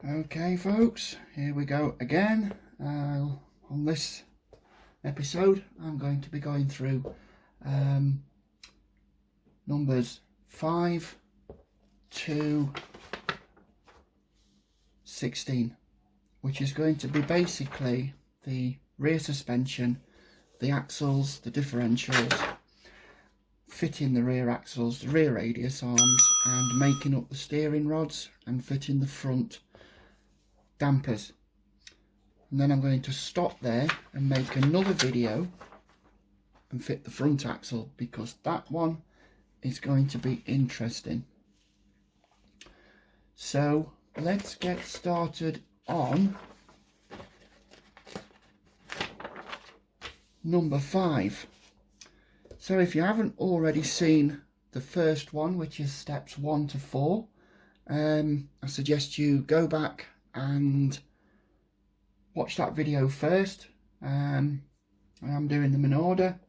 Okay folks, here we go again. On this episode I'm going to be going through numbers 5 to 16, which is going to be basically the rear suspension, the axles, the differentials, fitting the rear axles, the rear radius arms, and making up the steering rods and fitting the front dampers. And then I'm going to stop there and make another video and fit the front axle, because that one is going to be interesting. So let's get started on number 5. So if you haven't already seen the first one, which is steps 1 to 4, I suggest you go back and watch that video first. I am doing them in order,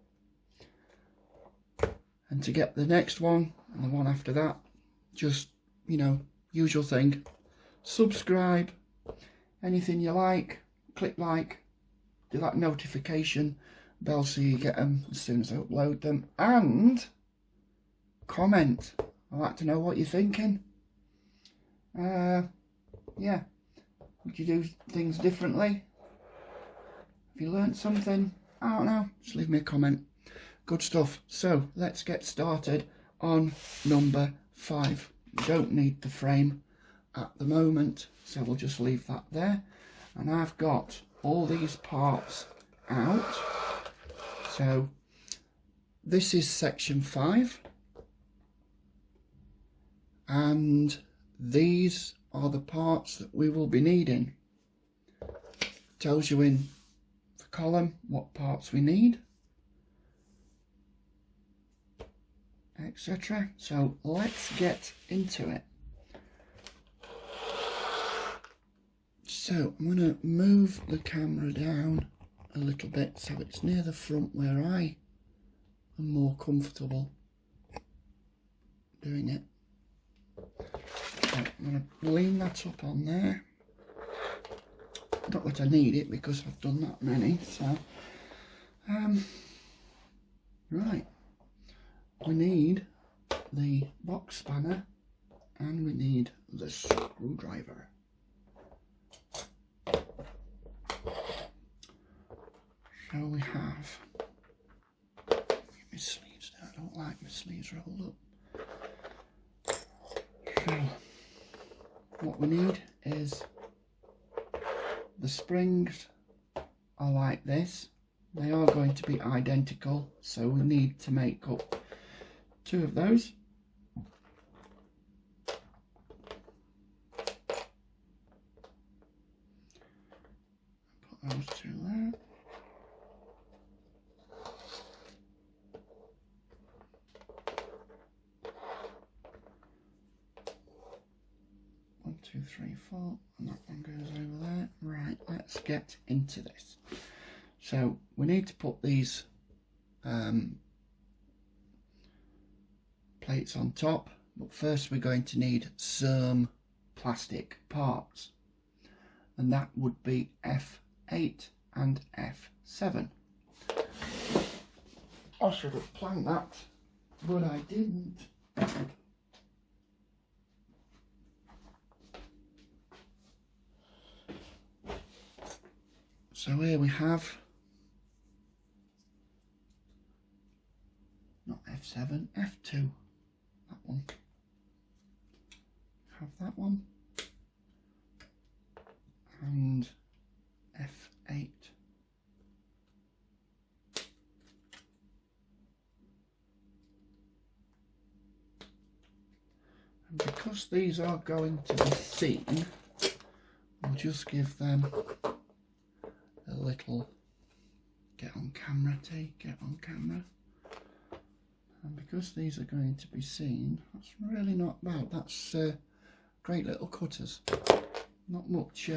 and to get the next one and the one after that, just, you know, usual thing, subscribe, anything you like, click like, do that notification bell so you get them as soon as I upload them, and comment. I like to know what you're thinking. Yeah, would you do things differently? If you learnt something, I don't know, just leave me a comment. Good stuff. So let's get started on number 5. We don't need the frame at the moment, so we'll just leave that there. And I've got all these parts out. So this is section 5, and these are the parts that we will be needing. Tells you in the column what parts we need, etc. So let's get into it. So I'm going to move the camera down a little bit so it's near the front where I am more comfortable doing it. So I'm going to lean that up on there. Not that I need it because I've done that many. So right, we need the box spanner and we need the screwdriver. So we have, get my sleeves down, I don't like my sleeves rolled up. So what we need is the springs are like this. They are going to be identical, so we need to make up 2 of those. Put those 2 there. One, 2, 3, 4, and that one goes over there. Right, let's get into this. So we need to put these plates on top, but first we're going to need some plastic parts, and that would be F8 and F7. I should have planned that, but I didn't. So here we have, not F7, F2, that one. Have that one, and F8. And because these are going to be seen, we'll just give them a little get on camera, get on camera. And because these are going to be seen, that's really not bad. That's great little cutters. Not much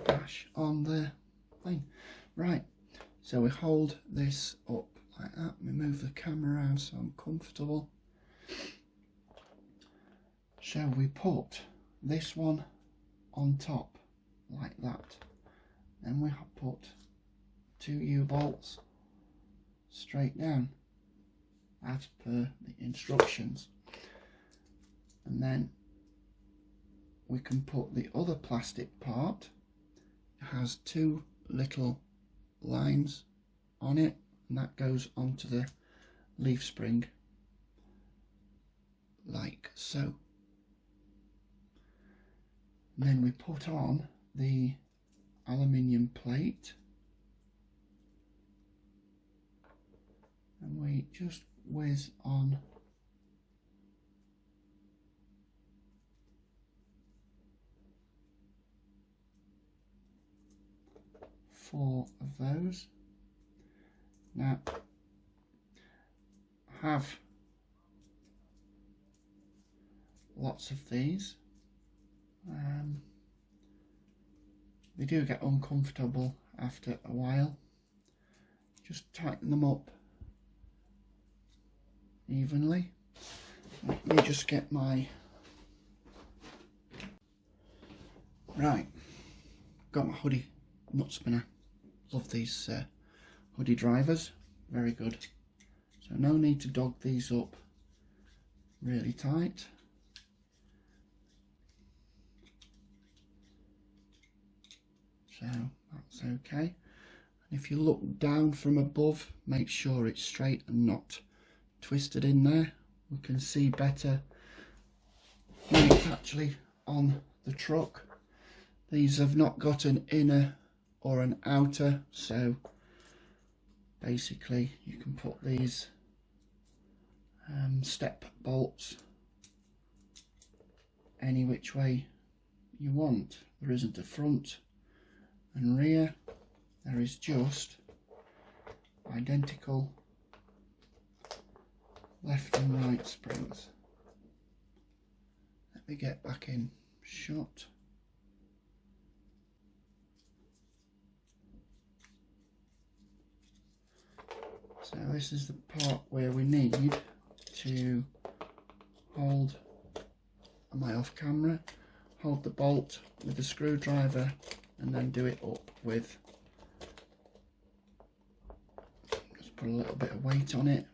dash on the thing. Right, so we hold this up like that. We move the camera around so I'm comfortable. So we put this one on top like that. Then we have put 2 U-bolts straight down as per the instructions, and then we can put the other plastic part. It has 2 little lines on it, and that goes onto the leaf spring like so. And then we put on the aluminium plate, and we just whiz on four of those. Now I have lots of these. They do get uncomfortable after a while. Just tighten them up evenly. Let me just get my... Right, got my hoodie nut spinner. Love these hoodie drivers, very good. So no need to dog these up really tight. So that's okay. And if you look down from above, make sure it's straight and not twisted in there. We can see better when it's actually on the truck. These have not got an inner or an outer, so basically you can put these step bolts any which way you want. There isn't a front and rear, there is just identical left and right springs. Let me get back in shot. So this is the part where we need to hold, am I off camera? Hold the bolt with the screwdriver and then do it up with, just put a little bit of weight on it.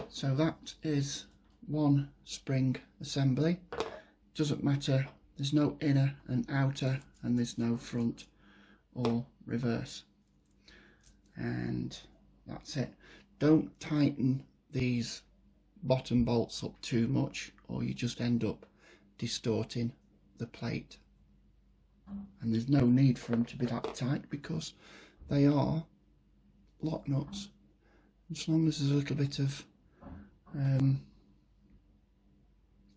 So that is one spring assembly. Doesn't matter, there's no inner and outer, and there's no front or reverse, and that's it. Don't tighten these bottom bolts up too much, or you just end up distorting the plate, and there's no need for them to be that tight because they are lock nuts. As long as there's a little bit of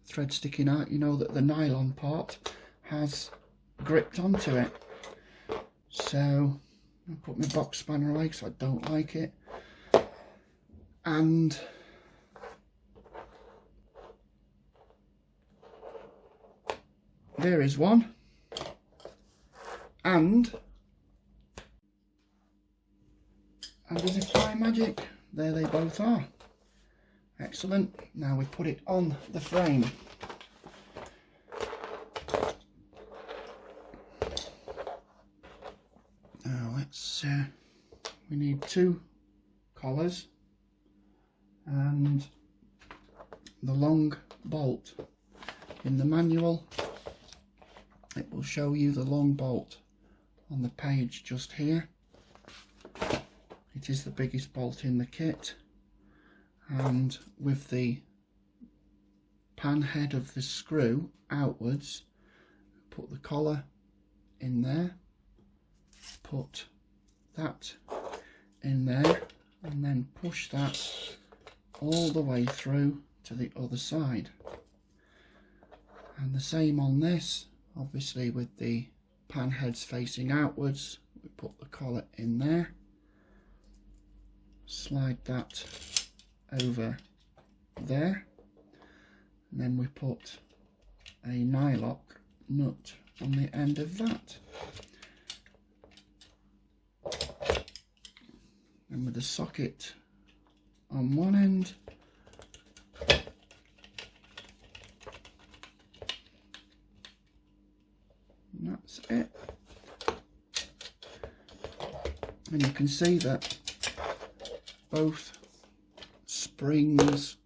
thread sticking out, you know that the nylon part has gripped onto it. So I put my box spanner away because I don't like it, and there is one, and as if by magic, there they both are. Excellent. Now we put it on the frame. Now let's, we need 2 collars and the long bolt. In the manual it will show you the long bolt on the page just here. It is the biggest bolt in the kit, and with the pan head of the screw outwards, put the collar in there, put that in there, and then push that all the way through to the other side. And the same on this, obviously with the pan heads facing outwards, we put the collar in there, slide that over there, and then we put a nylock nut on the end of that. and with the socket on one end, and that's it. And you can see that both springs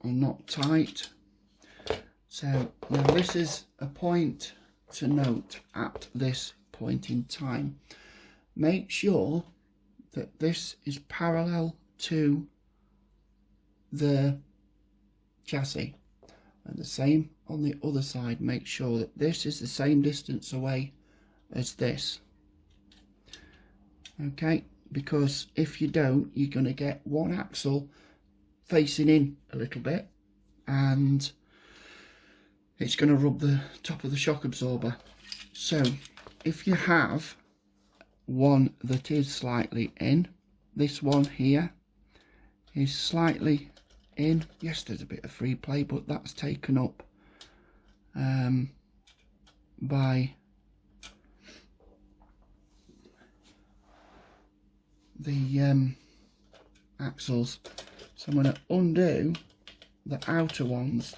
are not tight. So now this is a point to note at this point in time. Make sure that this is parallel to the chassis, and the same on the other side. Make sure that this is the same distance away as this. Okay, because if you don't, you're going to get one axle facing in a little bit and it's going to rub the top of the shock absorber. So if you have one that is slightly in, this one here is slightly in. Yes, there's a bit of free play, but that's taken up by the axles. So I'm going to undo the outer ones.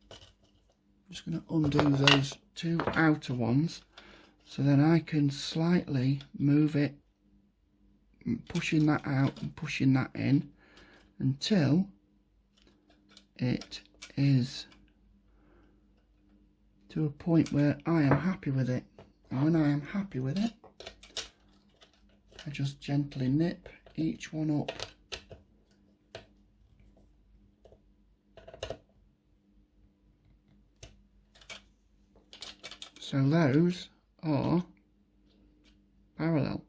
I'm just going to undo those two outer ones, so then I can slightly move it, pushing that out and pushing that in until it is to a point where I am happy with it. And when I am happy with it, I just gently nip each one up. So those are parallel.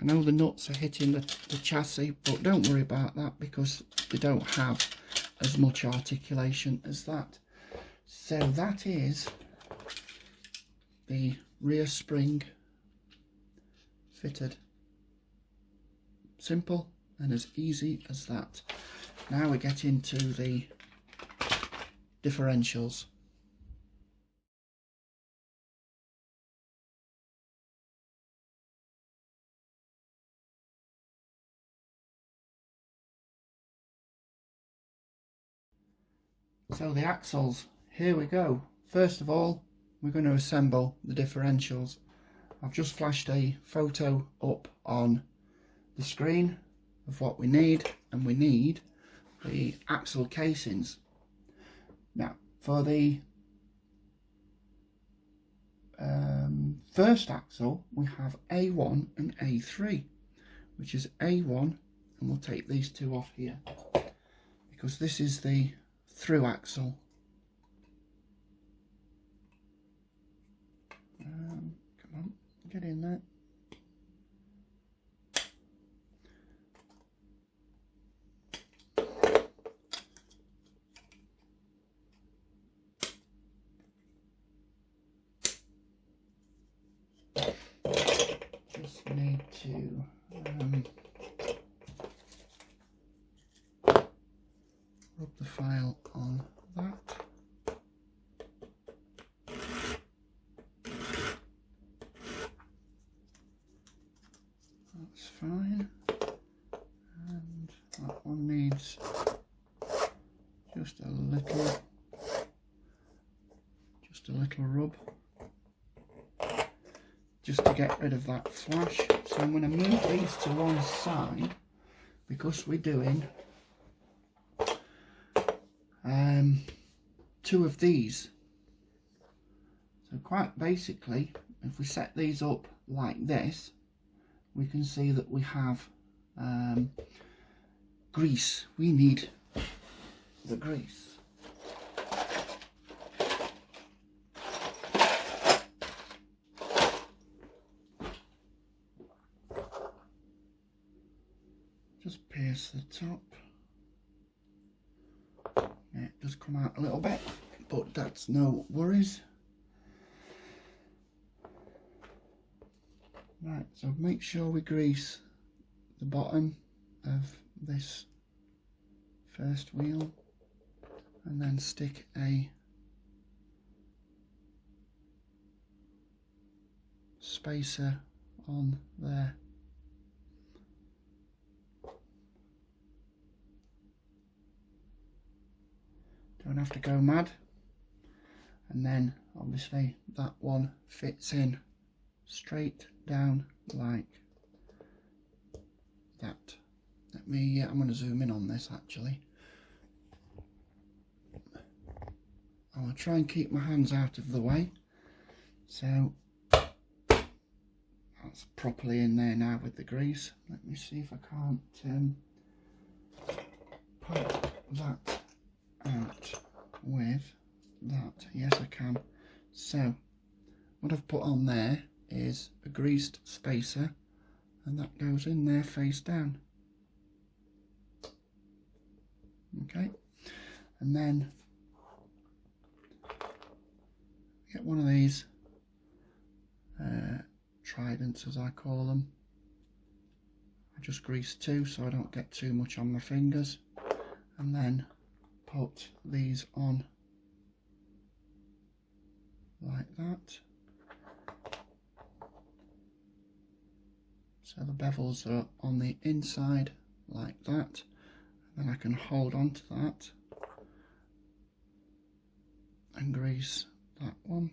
I know the nuts are hitting the chassis, but don't worry about that because they don't have as much articulation as that. So that is the rear spring fitted. Simple and as easy as that. Now we get into the differentials. So the axles, here we go. First of all, we're going to assemble the differentials. I've just flashed a photo up on the screen of what we need, and we need the axle casings. Now for the first axle we have A1 and A3, which is A1, and we'll take these two off here because this is the through axle. Come on, get in there. Just need to rub the file on that. That's fine. And that one needs just a little rub, just to get rid of that flash. So I'm going to move these to one side because we're doing two of these. So quite basically, if we set these up like this, we can see that we have grease. We need the grease. Just pierce the top. Yeah, it does come out a little bit, but that's no worries. Right, so make sure we grease the bottom of this first wheel and then stick a spacer on there. Don't have to go mad. And then obviously that one fits in straight down like that. I'm going to zoom in on this actually. I'll try and keep my hands out of the way. So that's properly in there now with the grease. Let me see if I can't pop that out with that. Yes, I can. So what I've put on there is a greased spacer, and that goes in there face down. Okay, and then get one of these tridents, as I call them. I just grease two so I don't get too much on my fingers, and then put these on like that. So the bevels are on the inside like that. Then I can hold on to that and grease that one.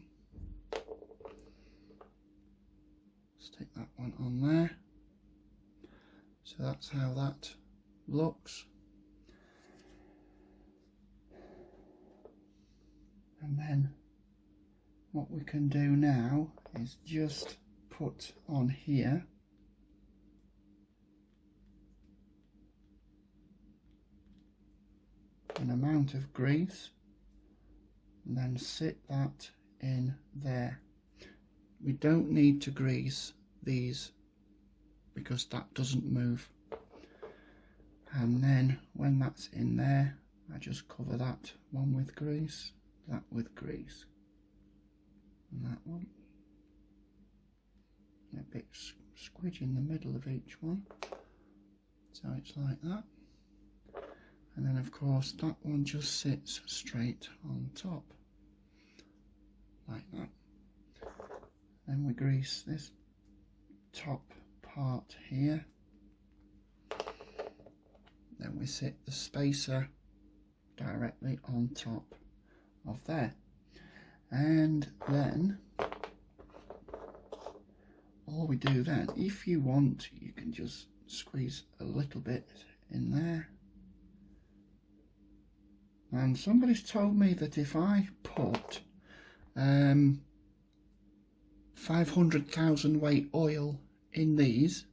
Stick that one on there. So that's how that looks. And then what we can do now is just put on here an amount of grease and then sit that in there. We don't need to grease these because that doesn't move. And then when that's in there, I just cover that one with grease, that with grease, and that one. A bit squidge in the middle of each one, so it's like that. And then of course that one just sits straight on top, like that. Then we grease this top part here. Then we sit the spacer directly on top of there. And then all we do then, if you want, you can just squeeze a little bit in there. And somebody's told me that if I put 500,000 weight oil in these,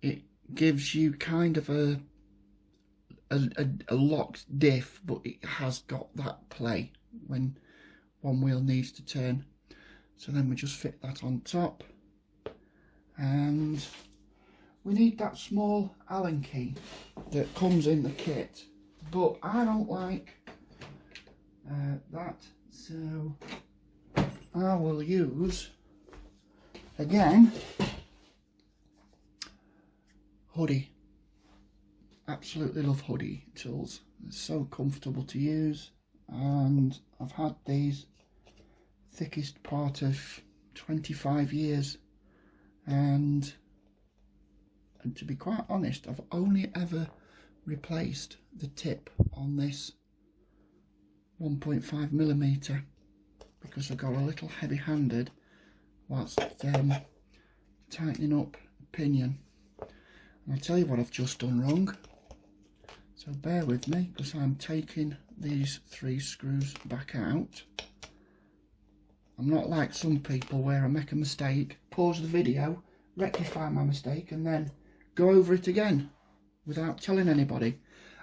it gives you kind of a locked diff, but it has got that play when one wheel needs to turn. So then we just fit that on top, and we need that small Allen key that comes in the kit, but I don't like that, so I will use again hoodie. Absolutely love hoodie tools. They're so comfortable to use, and I've had these thickest part of 25 years, and to be quite honest, I've only ever replaced the tip on this 1.5mm because I got a little heavy-handed whilst tightening up the pinion. And I'll tell you what I've just done wrong, so bear with me because I'm taking these 3 screws back out. I'm not like some people where I make a mistake, pause the video, rectify my mistake and then go over it again without telling anybody.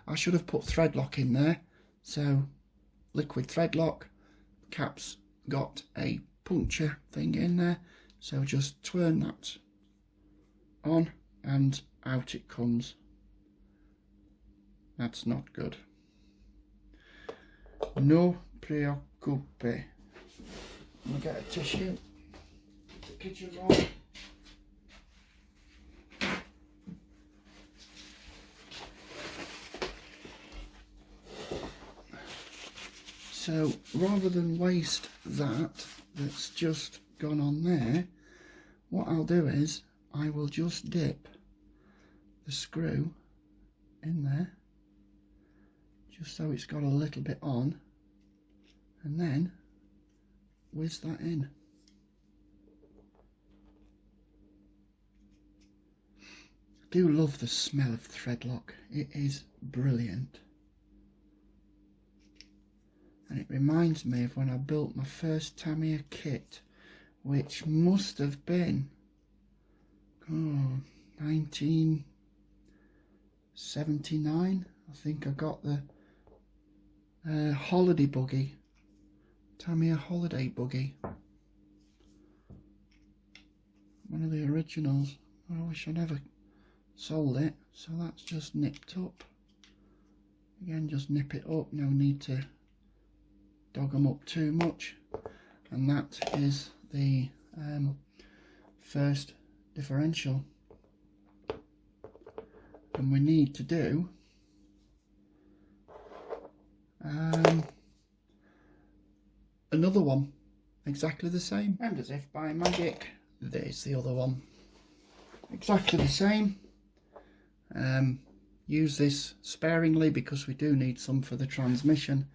I should have put thread lock in there. So liquid thread lock, cap's got a puncture thing in there, so just turn that on and out it comes. That's not good. No preoccupe. I'm gonna get a tissue, the kitchen roll. So rather than waste that that's just gone on there, what I'll do is I will just dip the screw in there, just so it's got a little bit on, and then whiz that in. I do love the smell of thread lock, it is brilliant. And it reminds me of when I built my first Tamiya kit, which must have been 1979. I think I got the holiday buggy, Tamiya holiday buggy, one of the originals. I wish I never sold it. So that's just nipped up. Again, just nip it up, no need to dog them up too much. And that is the first differential. And we need to do another one exactly the same, and as if by magic there's the other one exactly the same. Use this sparingly because we do need some for the transmission,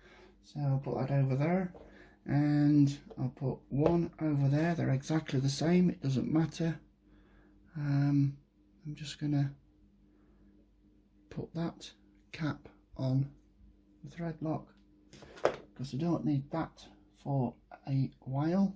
so I'll put that over there, and I'll put one over there. They're exactly the same, it doesn't matter. I'm just gonna put that cap on the thread lock because I don't need that for a while.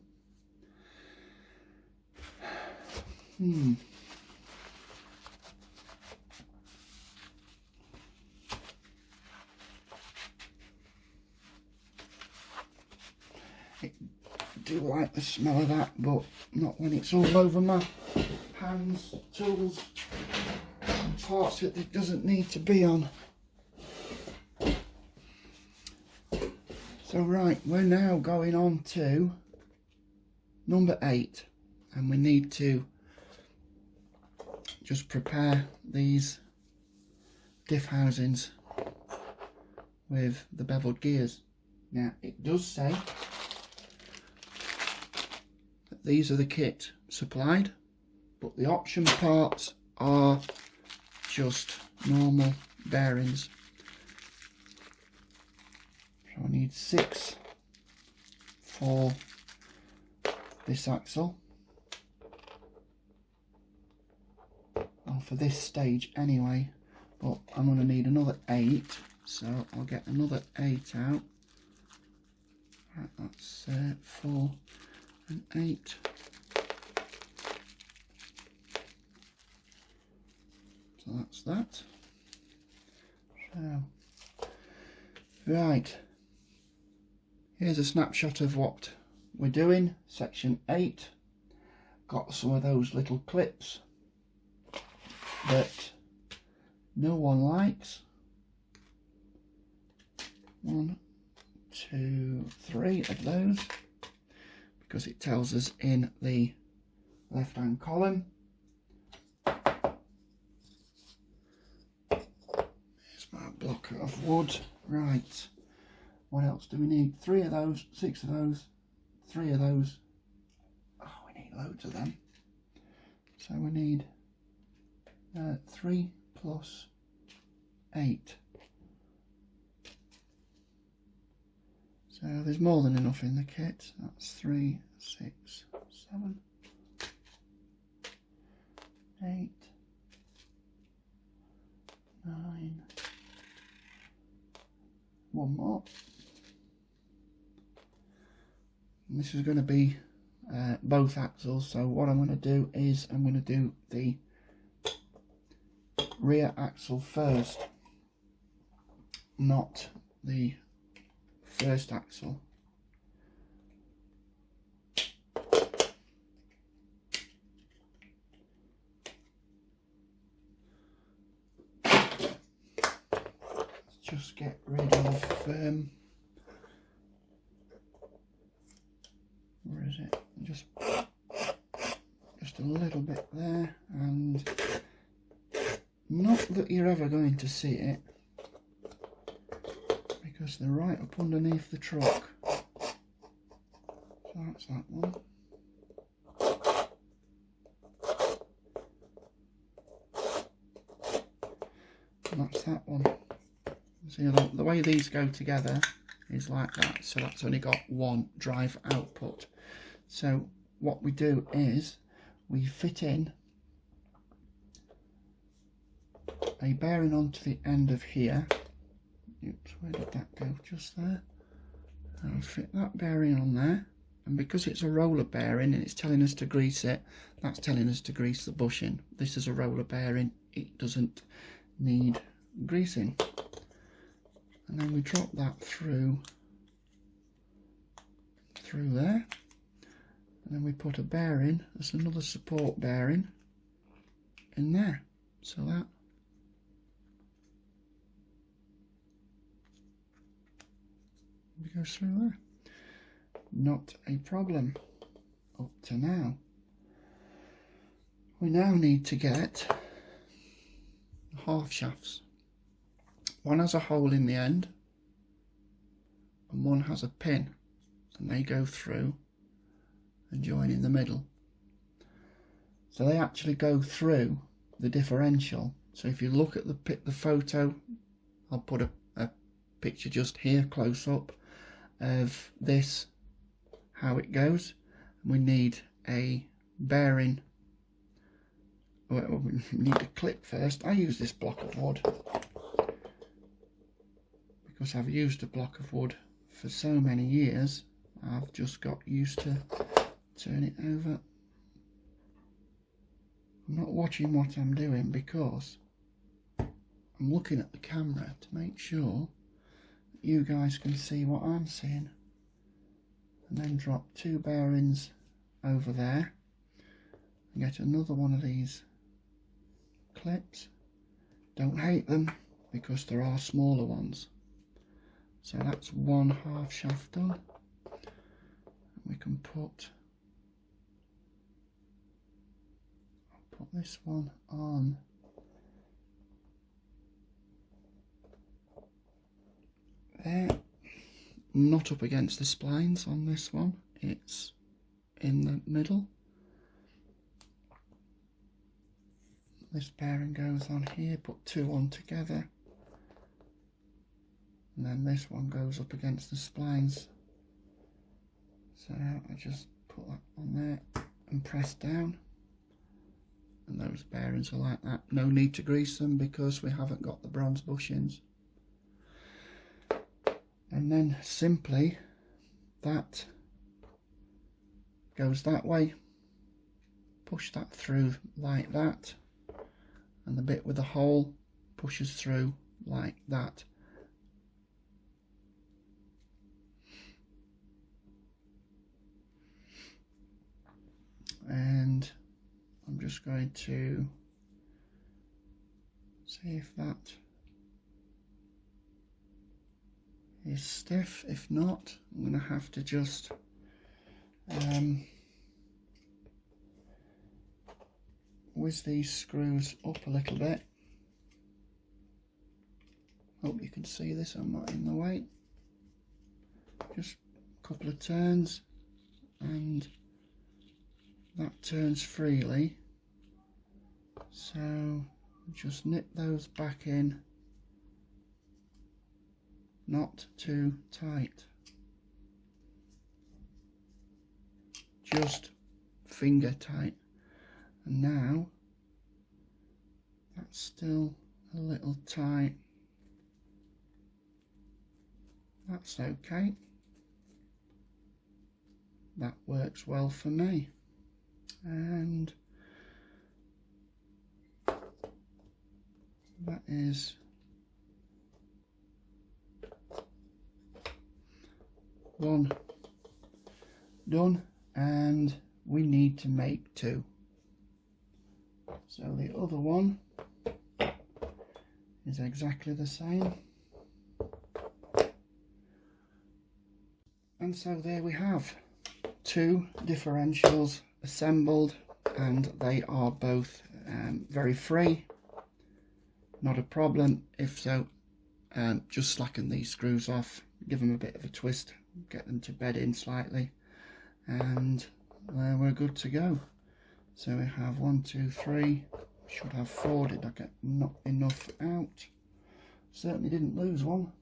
I do like the smell of that, but not when it's all over my hands, tools, and parts that it doesn't need to be on. So right, we're now going on to number 8, and we need to just prepare these diff housings with the beveled gears. Now it does say that these are the kit supplied, but the option parts are just normal bearings. So I need 6 for this axle, well, for this stage anyway, but I'm going to need another 8, so I'll get another 8 out. Right, that's 4 and 8. So that's that. So, right, here's a snapshot of what we're doing. Section 8. Got some of those little clips that no one likes. 1, 2, 3 of those, because it tells us in the left hand column. Here's my block of wood. Right, what else do we need? 3 of those, 6 of those, 3 of those. Oh, we need loads of them. So we need 3 plus 8. So there's more than enough in the kit. That's 3, 6, 7, 8, 9. One more. And this is going to be both axles. So what I'm going to do is I'm going to do the rear axle first, not the first axle. Let's just get rid of where is it? Just a little bit there, and not that you're ever going to see it because they're right up underneath the truck. So that's that one. and that's that one. See, the way these go together is like that, so that's only got one drive output. So what we do is we fit in a bearing onto the end of here. Oops, where did that go? Just there. I'll fit that bearing on there, and because it's a roller bearing and it's telling us to grease it, that's telling us to grease the bushing. This is a roller bearing, it doesn't need greasing. And then we drop that through there, and then we put a bearing, there's another support bearing in there, so that goes through there. Not a problem up to now. We now need to get the half shafts. One has a hole in the end and one has a pin, and they go through and join in the middle. So they actually go through the differential. So if you look at the photo, I'll put a picture just here close up of this, how it goes. We need a bearing, well, we need a clip first. I use this block of wood because I've used a block of wood for so many years. I've just got used to turn it over. I'm not watching what I'm doing because I'm looking at the camera to make sure that you guys can see what I'm seeing. And then drop two bearings over there and get another one of these clips. Don't hate them because there are smaller ones. So that's one half shaft done. We can I'll put this one on there, not up against the splines on this one, it's in the middle. This bearing goes on here, put two on together, and then this one goes up against the splines. So I just put that on there and press down, and those bearings are like that. No need to grease them because we haven't got the bronze bushings. And then simply that goes that way, push that through like that, and the bit with the hole pushes through like that. And I'm just going to see if that is stiff. If not, I'm going to have to just whiz these screws up a little bit. Hope you can see this, I'm not in the way. Just a couple of turns and that turns freely, so just nip those back in, not too tight, just finger tight. And now that's still a little tight, that's okay, that works well for me. And that is one done, and we need to make two. So the other one is exactly the same. And so there we have two differentials assembled, and they are both very free, not a problem. If so, just slacken these screws off, give them a bit of a twist, get them to bed in slightly, and we're good to go. So we have 1, 2, 3, should have 4. Did I get not enough out? Certainly didn't lose one.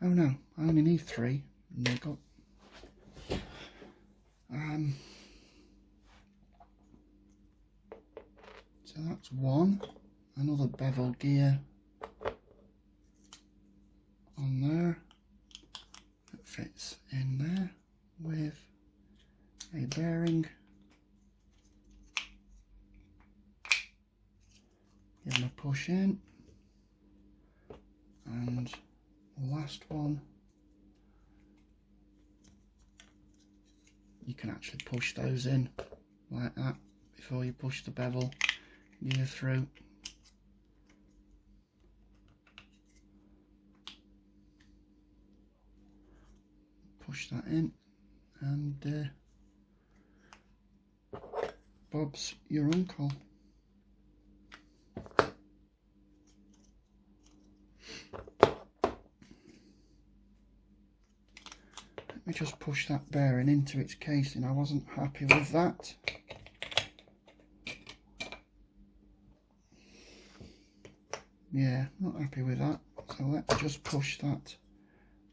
Oh no, I only need 3. And they've got so that's 1. Another bevel gear on there that fits in there with a bearing. Give them a push in, and the last one, you can actually push those in like that before you push the bevel gear through. Push that in, and Bob's your uncle. Let me just push that bearing into its casing. I wasn't happy with that. Yeah, not happy with that. So let's just push that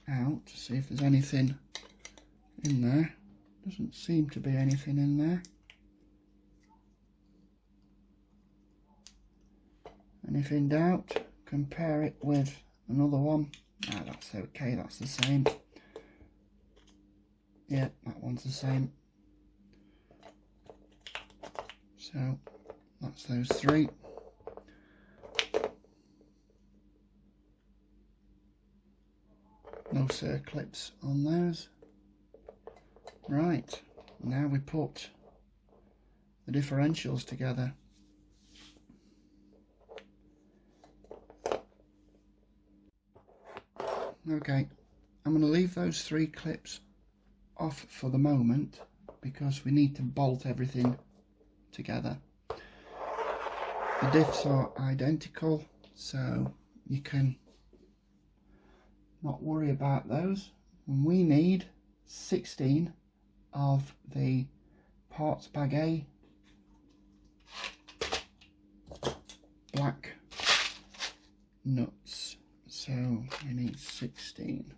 out to see if there's anything in there. Doesn't seem to be anything in there. And if in doubt, compare it with another one. Ah, that's okay, that's the same. Yeah, that one's the same. So that's those 3. No circlips on those. Right, now we put the differentials together. Okay, I'm going to leave those 3 clips off for the moment because we need to bolt everything together. The diffs are identical, so you can not worry about those. And we need 16 of the parts bag A black nuts, so we need 16.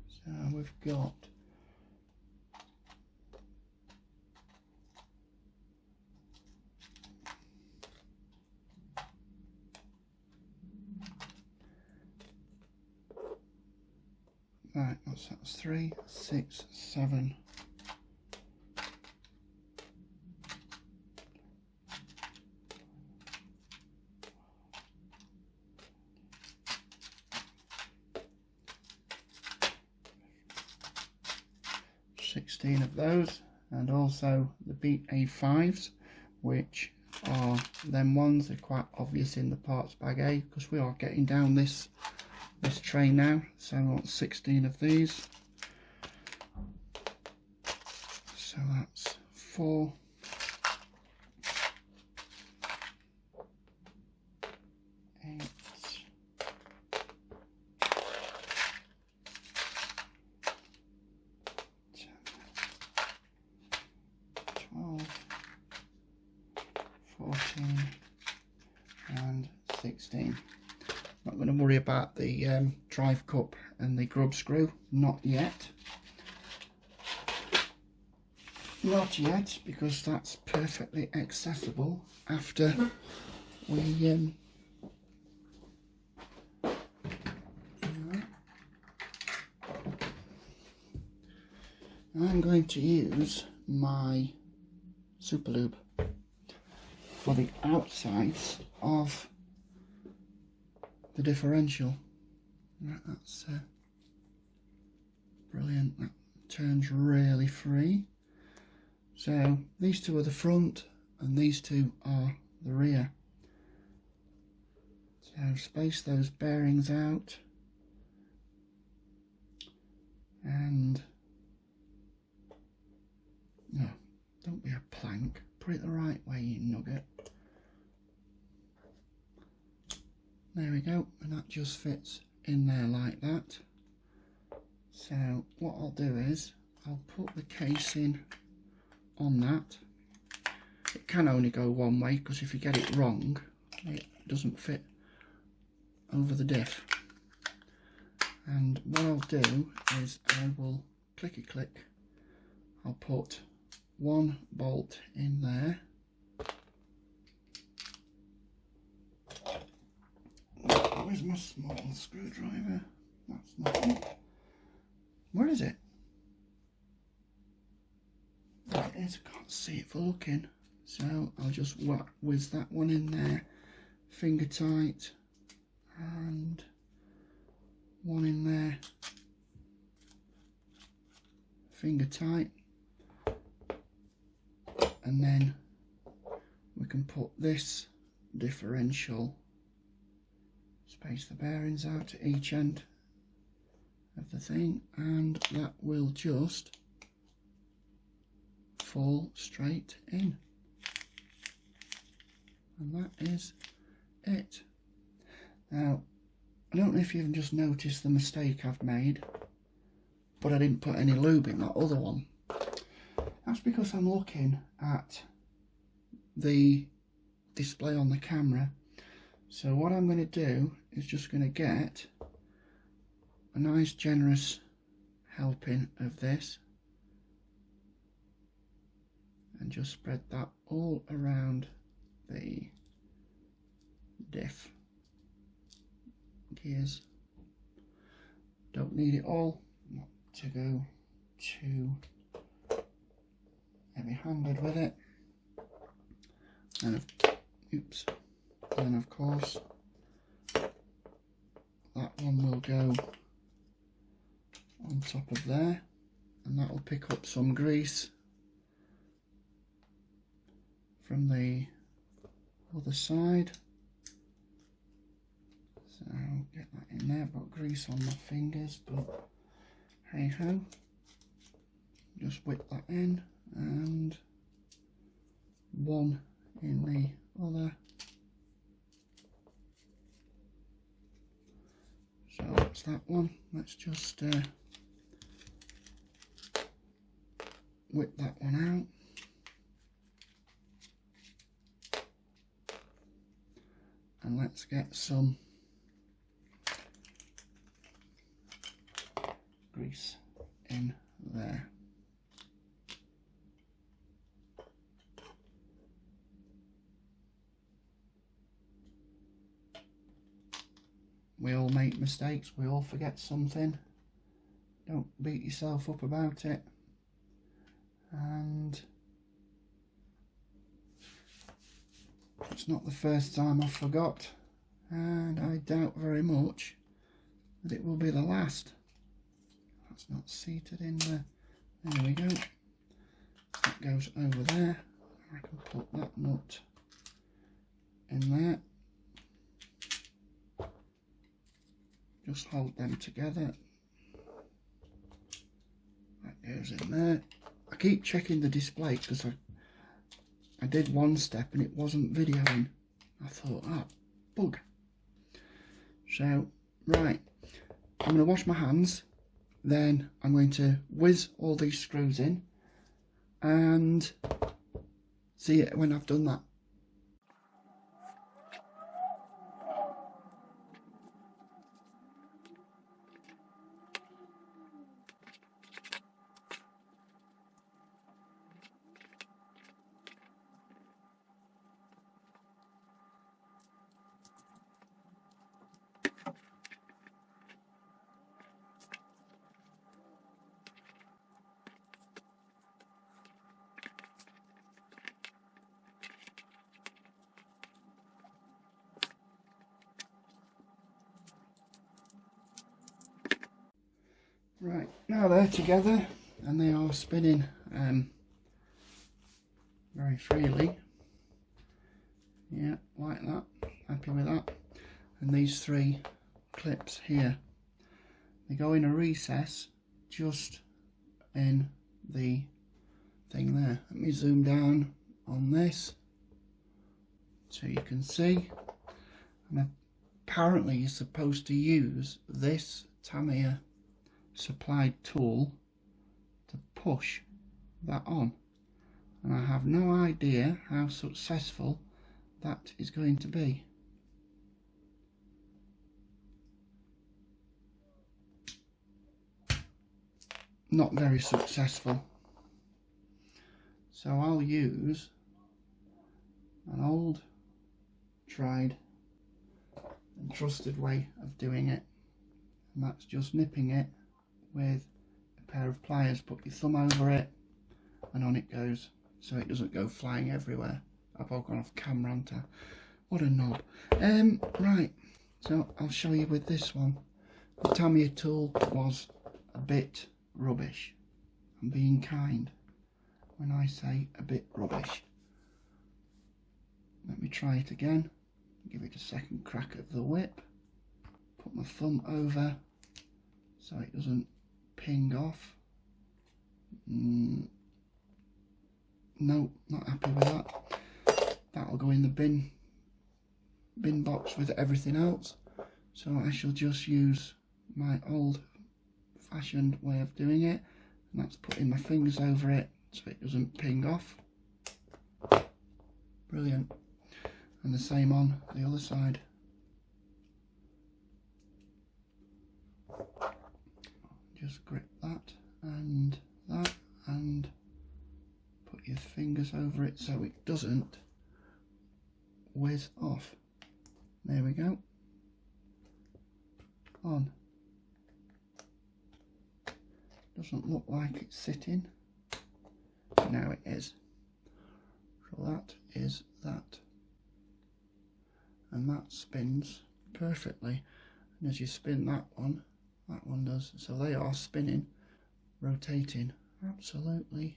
So we've got right, that's 3, 6, 7. Of those, and also the Beat A5s, which are them ones. They're quite obvious in the parts bag A because we are getting down this tray now, so I want 16 of these. So that's 4, 8, 14 and 16. Not going to worry about the drive cup and the grub screw, not yet. Not yet, because that's perfectly accessible after we I'm going to use my super lube for the outsides of the differential. Right, that's brilliant. That turns really free. So these 2 are the front and these 2 are the rear. So space those bearings out and no, don't be a plank. Put it the right way, you nugget. There we go, and that just fits in there like that. So what I'll do is I'll put the casing on that, It can only go one way, because if you get it wrong, it doesn't fit over the diff. And what I'll do is I will clicky click. I'll put one bolt in there. Where's my small screwdriver? That's not it. Where is it? There it is. I can't see it for looking. So I'll just whiz that one in there, finger tight, and one in there, finger tight, and then we can put this differential, space the bearings out to each end of the thing, and that will just fall straight in. And that is it. Now, I don't know if you've just noticed the mistake I've made, but I didn't put any lube in that other one. That's because I'm looking at the display on the camera. So what I'm going to do is just going to get a nice generous helping of this and just spread that all around the diff gears. Don't need it all, not to go too heavy-handed with it. And of course that one will go on top of there, and that will pick up some grease from the other side. So I'll get that in there. I've got grease on my fingers, but hey ho, just whip that in, and one in the other. So that's that one. Let's just whip that one out. And let's get some grease in there. We all make mistakes, we all forget something. Don't beat yourself up about it. And it's not the first time I've forgot, and I doubt very much that it will be the last. That's not seated in there. There we go. That goes over there. I can put that nut in there. Just hold them together. That goes in there. I keep checking the display because I did one step and it wasn't videoing. I thought, ah, bug. So, right, I'm going to wash my hands, then I'm going to whiz all these screws in and see it when I've done that. Right, now they're together and they are spinning very freely. Yeah, like that. Happy with that. And these three clips here, they go in a recess just in the thing there. Let me zoom down on this so you can see. And apparently you're supposed to use this Tamiya supplied tool to push that on. and I have no idea how successful that is going to be. Not very successful. So I'll use an old, tried and trusted way of doing it, and that's just nipping it with a pair of pliers. Put your thumb over it and on it goes, so it doesn't go flying everywhere. I've all gone off camera, haven't I? What a knob. Right, so I'll show you with this one. The Tamiya tool was a bit rubbish. I'm being kind when I say a bit rubbish. Let me try it again. Give it a second crack at the whip. Put my thumb over so it doesn't ping off. No, not happy with that. That'll go in the bin box with everything else. So I shall just use my old fashioned way of doing it, and that's putting my fingers over it so it doesn't ping off. Brilliant. And the same on the other side. Just grip that and put your fingers over it so it doesn't whiz off. There we go. On. Doesn't look like it's sitting. Now it is. So that is that. And that spins perfectly. And as you spin that one does. So they are spinning, rotating absolutely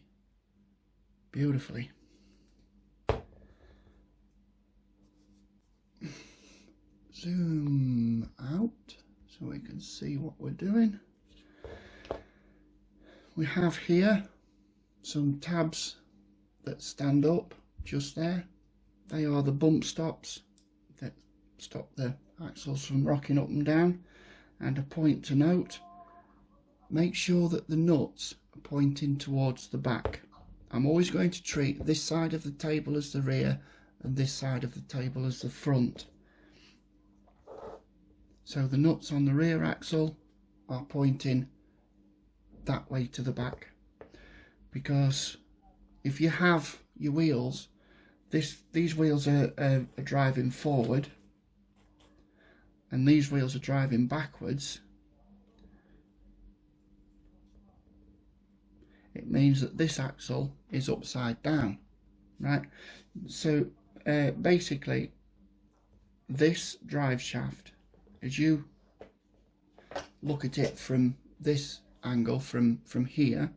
beautifully. Zoom out so we can see what we're doing. We have here some tabs that stand up just there. They are the bump stops that stop the axles from rocking up and down. And a point to note, make sure that the nuts are pointing towards the back. I'm always going to treat this side of the table as the rear and this side of the table as the front. So the nuts on the rear axle are pointing that way to the back, because if you have your wheels, these wheels are driving forward and these wheels are driving backwards, it means that this axle is upside down, right? So basically this drive shaft, as you look at it from this angle, from here,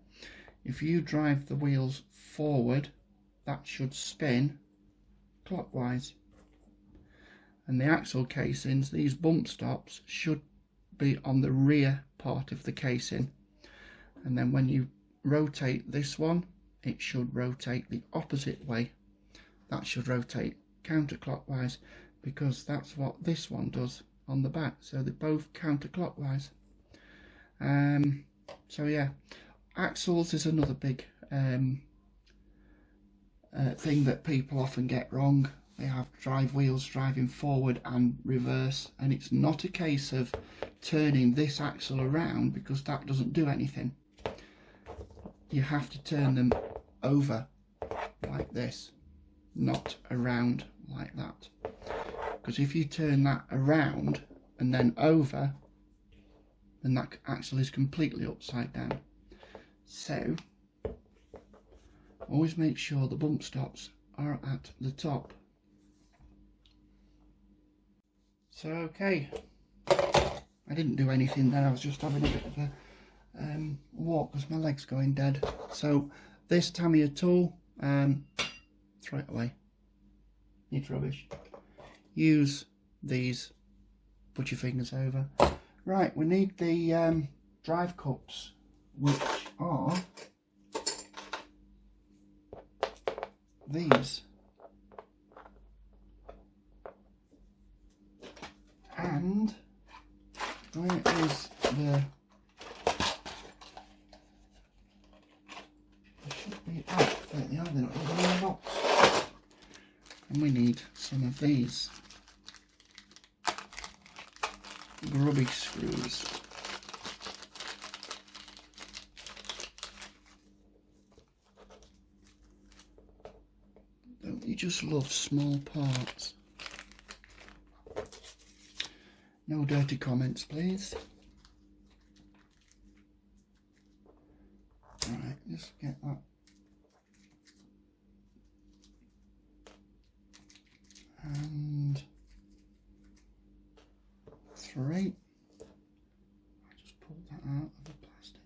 if you drive the wheels forward, that should spin clockwise. And the axle casings, these bump stops, should be on the rear part of the casing. And then when you rotate this one, it should rotate the opposite way. That should rotate counterclockwise, because that's what this one does on the back. So they're both counterclockwise. So yeah, axles is another big thing that people often get wrong. They have drive wheels driving forward and reverse, and it's not a case of turning this axle around, because that doesn't do anything. You have to turn them over like this, not around like that, because if you turn that around and then over, then that axle is completely upside down. So always make sure the bump stops are at the top. So okay, I didn't do anything then, I was just having a bit of a walk because my leg's going dead. So this Tamiya tool, throw it away, it's rubbish. Use these, put your fingers over. Right, we need the drive cups, which are these. And where is the... There should be... Oh, there they are, they're not here. need some of these grubby screws. Don't you just love small parts? No dirty comments, please. Alright, just get that. And 3. I just pulled that out of the plastic.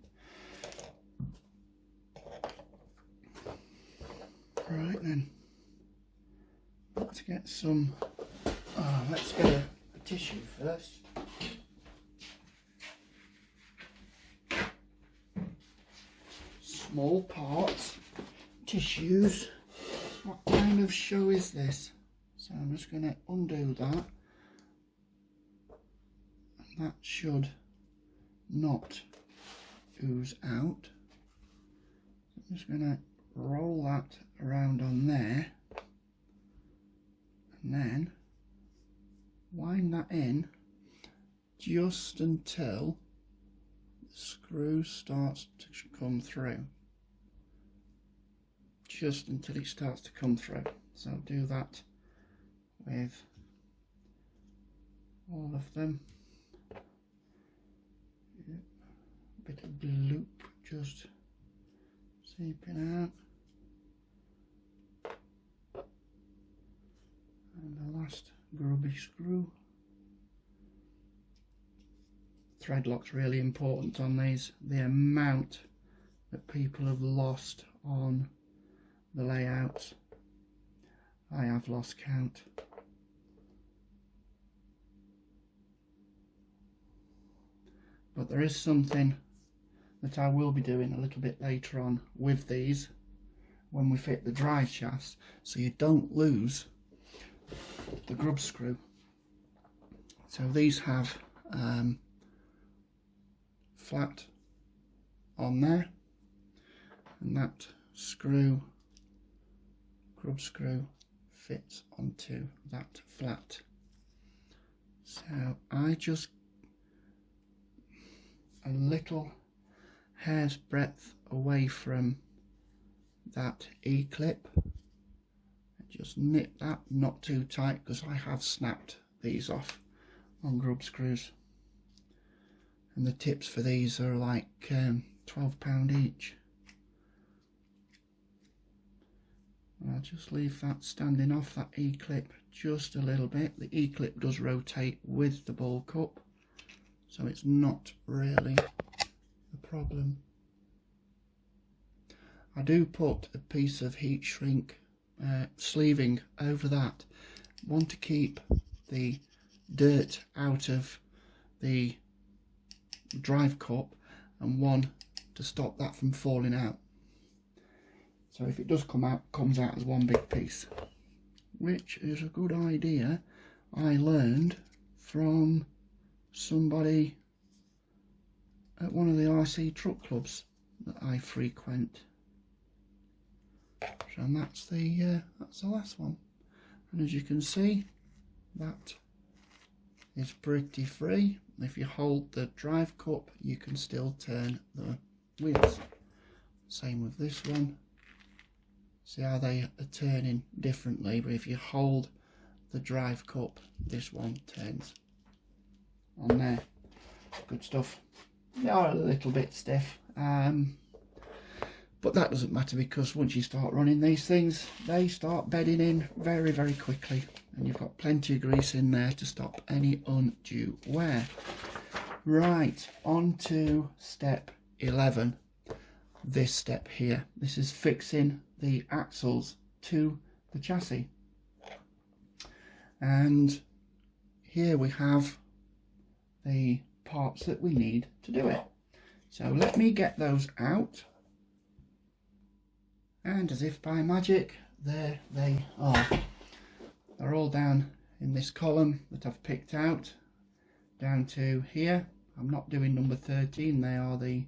Right then, let's get some. Let's get a tissue first. Small parts, tissues. What kind of show is this? So I'm just going to undo that. That should not ooze out. I'm just going to roll that around on there and then wind that in just until the screw starts to come through. Just until it starts to come through. So do that with all of them. Yep. A bit of bloop just seeping out. And the last grubby screw. Thread lock's really important on these. The amount that people have lost on the layouts, I have lost count. But there is something that I will be doing a little bit later on with these when we fit the drive shafts, so you don't lose the grub screw. So these have flat on there, and that screw, grub screw, fits onto that flat. So I just a little hair's breadth away from that E-clip, just nip that, not too tight, because I have snapped these off on grub screws, and the tips for these are like £12 each. I'll just leave that standing off that E-clip just a little bit. The E-clip does rotate with the ball cup, so it's not really a problem. I do put a piece of heat shrink sleeving over that. Want to keep the dirt out of the drive cup, and one to stop that from falling out. So if it does come out, comes out as one big piece, which is a good idea. I learned from somebody at one of the RC truck clubs that I frequent. And that's the last one. And as you can see, that is pretty free. If you hold the drive cup, you can still turn the wheels. Same with this one. See how they are turning differently, but if you hold the drive cup, this one turns on there. Good stuff. They are a little bit stiff, but that doesn't matter, because once you start running these things, they start bedding in very, very quickly, and you've got plenty of grease in there to stop any undue wear. Right, on to step 11. This step here, this is fixing the axles to the chassis, and here we have the parts that we need to do it. So let me get those out, and as if by magic, there they are. They're all down in this column that I've picked out down to here. I'm not doing number 13, they are the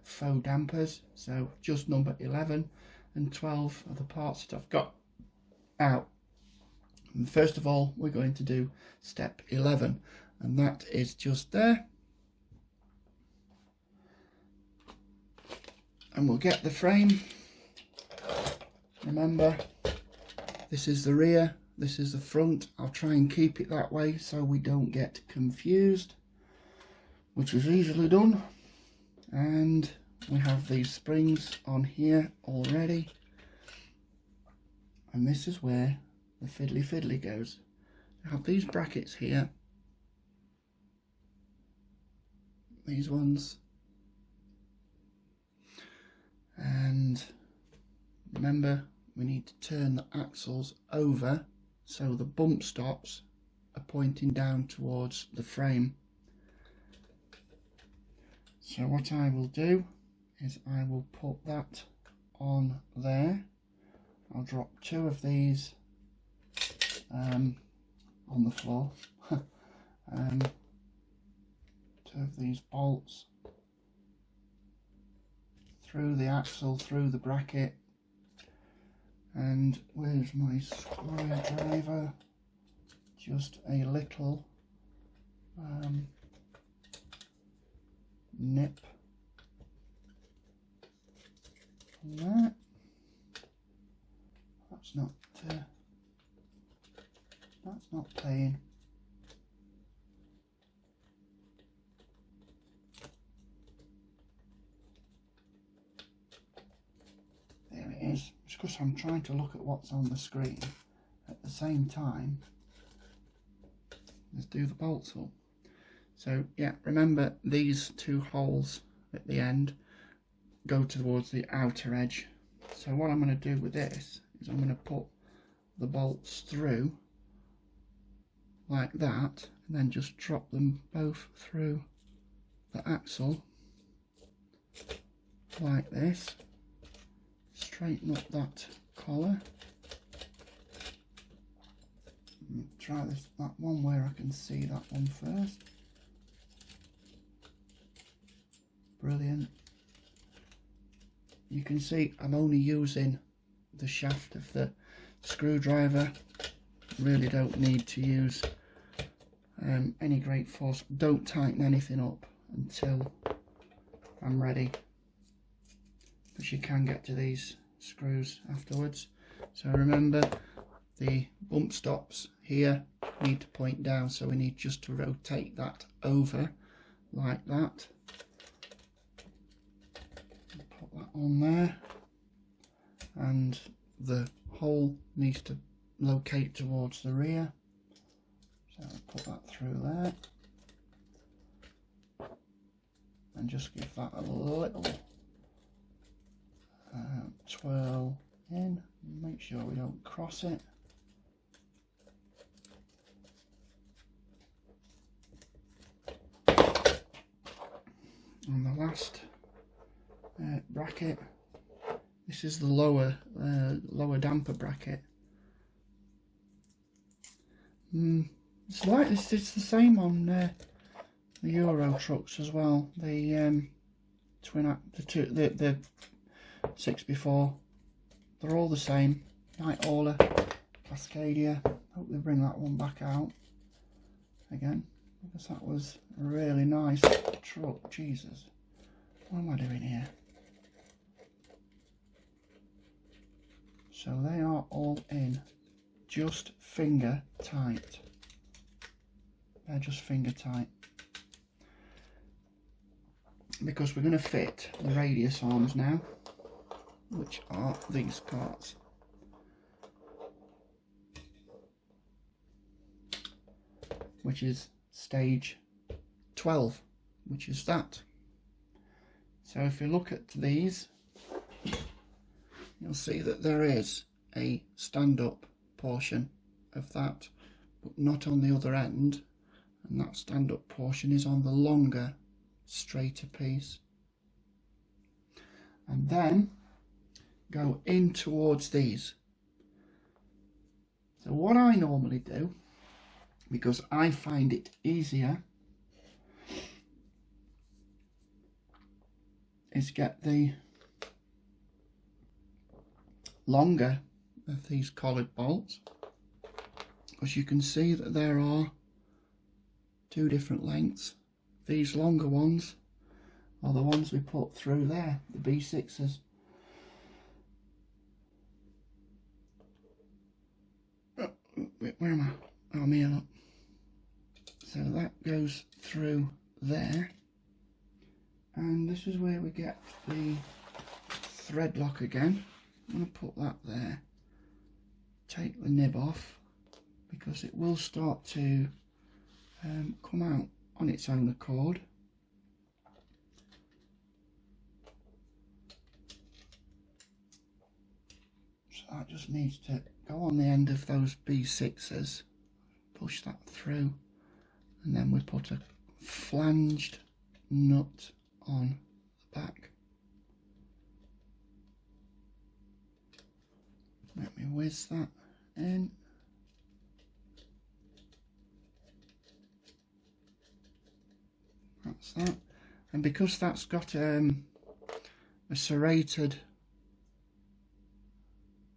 faux dampers, so just number 11 and 12 are the parts that I've got out. And first of all, we're going to do step 11, and that is just there. And we'll get the frame. Remember, this is the rear, this is the front. I'll try and keep it that way so we don't get confused, which is easily done. And we have these springs on here already. And this is where the fiddly goes. I have these brackets here. These ones. And remember, we need to turn the axles over so the bump stops are pointing down towards the frame. So what I will do is I will put that on there. I'll drop 2 of these on the floor. 2 of these bolts through the axle, through the bracket. And where's my screwdriver? Just a little nip on that. That's not playing. There it is. It's because I'm trying to look at what's on the screen at the same time. Let's do the bolts up. So yeah, remember these 2 holes at the end go towards the outer edge. So what I'm going to do with this is I'm going to put the bolts through like that, and then just drop them both through the axle like this. Straighten up that collar. Try that one where I can see that one first. Brilliant. You can see I'm only using the shaft of the screwdriver. Really don't need to use any great force. Don't tighten anything up until I'm ready, because you can get to these screws afterwards. So remember, the bump stops here need to point down, so we need just to rotate that over like that. Put that on there, and the hole needs to locate towards the rear, so I'll put that through there and just give that a little twirl in. Make sure we don't cross it. And the last bracket, this is the lower damper bracket. It's like this. It's the same on the Euro trucks as well. The the 6x4. They're all the same. Night Ola, Cascadia. Hope they bring that one back out again, because that was a really nice truck. Jesus, what am I doing here? So they are all in, just finger tight. They're just finger tight, because we're going to fit the radius arms now, which are these parts. Which is stage 12, which is that. So if you look at these, you'll see that there is a stand-up portion of that, but not on the other end, and that stand-up portion is on the longer, straighter piece. And then go in towards these. So what I normally do, because I find it easier, is get the longer of these collared bolts, because you can see that there are two different lengths. These longer ones are the ones we put through there, the B6s. Where am I? Oh, I'm here, look. So that goes through there, and this is where we get the thread lock again. I'm going to put that there, take the nib off, because it will start to come out on its own accord. So that just needs to go on the end of those B6s, push that through, and then we put a flanged nut on the back. Let me whiz that in. That's that. And because that's got a serrated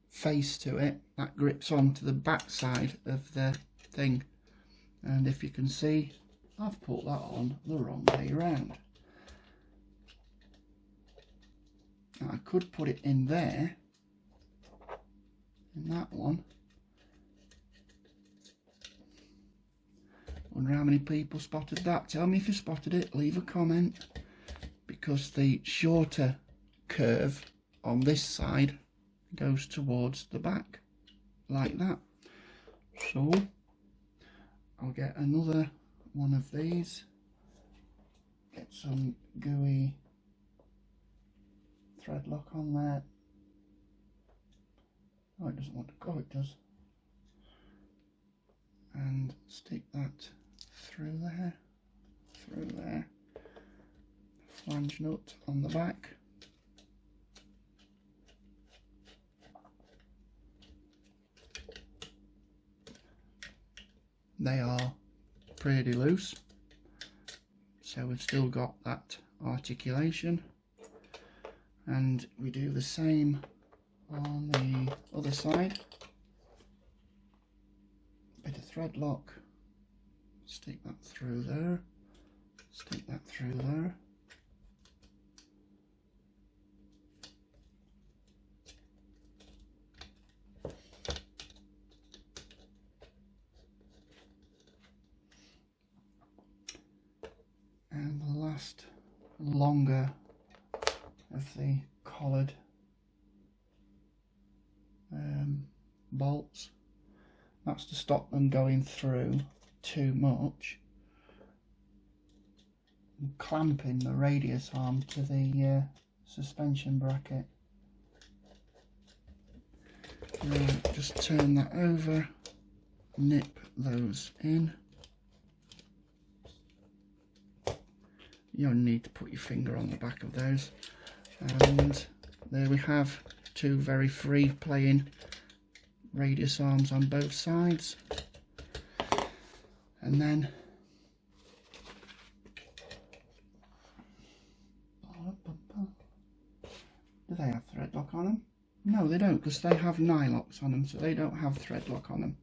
face to it, that grips onto the back side of the thing. And if you can see, I've put that on the wrong way around. Now I could put it in there, in that one. Wonder how many people spotted that. Tell me if you spotted it, leave a comment, because the shorter curve on this side goes towards the back, like that. So I'll get another one of these, get some gooey thread lock on there. Oh, it doesn't want to go, it does. And stick that through there, flange nut on the back. They are pretty loose, so we've still got that articulation, and we do the same on the other side. Bit of thread lock, stick that through there, stick that through there. And the last longer of the collared bolts, that's to stop them going through too much, and clamping the radius arm to the suspension bracket. Now just turn that over, nip those in. You don't need to put your finger on the back of those, and there we have two very free playing radius arms on both sides. And then do they have thread lock on them? No, they don't, because they have nylocks on them, so they don't have thread lock on them.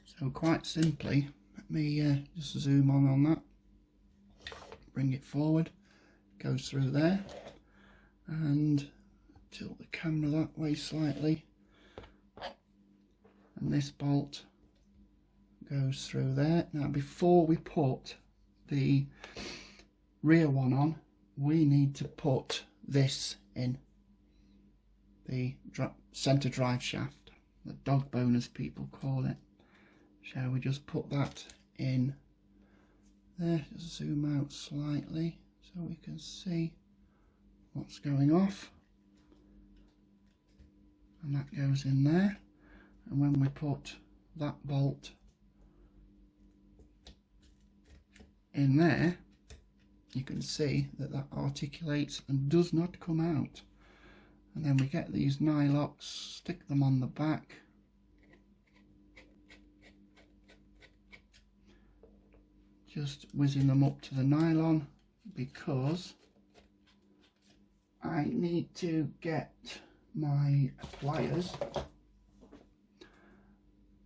So quite simply, let me just zoom on that, bring it forward, goes through there, and tilt the camera that way slightly, and this bolt goes through there. Now before we put the rear one on, we need to put this in, the centre drive shaft, the dog bone as people call it. Shall we just put that in there, just zoom out slightly so we can see what's going off, and that goes in there. And when we put that bolt in there, you can see that that articulates and does not come out. And then we get these nylocks, stick them on the back, just whizzing them up to the nylon, because I need to get my pliers.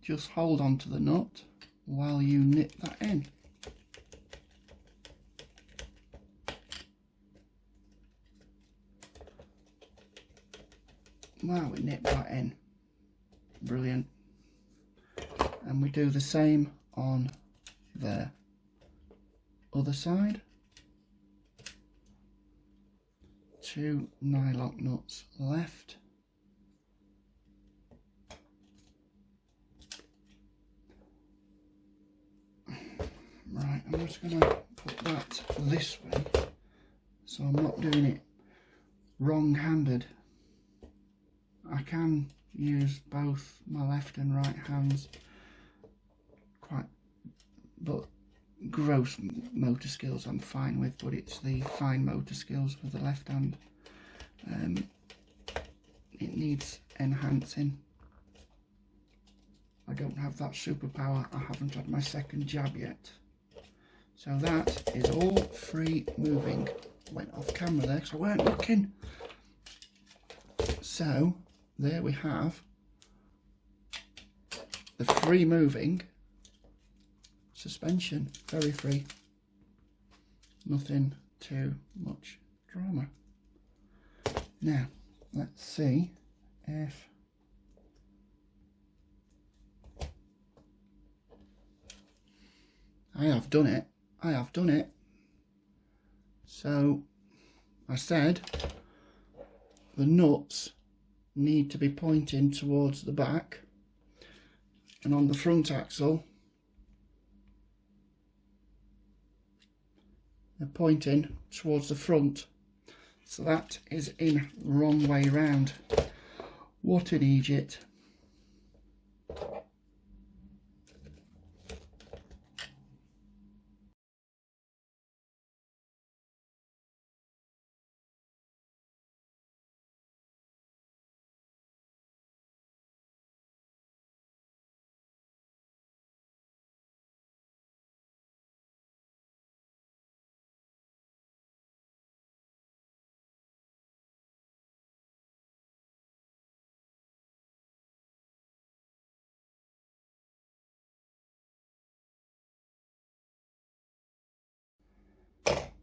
Just hold on to the nut while you nip that in. Wow, we nip that in. Brilliant. And we do the same on the other side. 2 nylock nuts left. Right, I'm just going to put that this way so I'm not doing it wrong-handed. I can use both my left and right hands, but gross motor skills I'm fine with, but it's the fine motor skills with the left hand. It needs enhancing. I don't have that superpower. I haven't had my second jab yet. So that is all free moving. Went off camera there because I weren't looking. So there we have the free moving suspension. Very free. Nothing too much drama. Now let's see if I have done it. I have done it. So I said the nuts need to be pointing towards the back, and on the front axle they're pointing towards the front. So that is in wrong way round. What an idiot.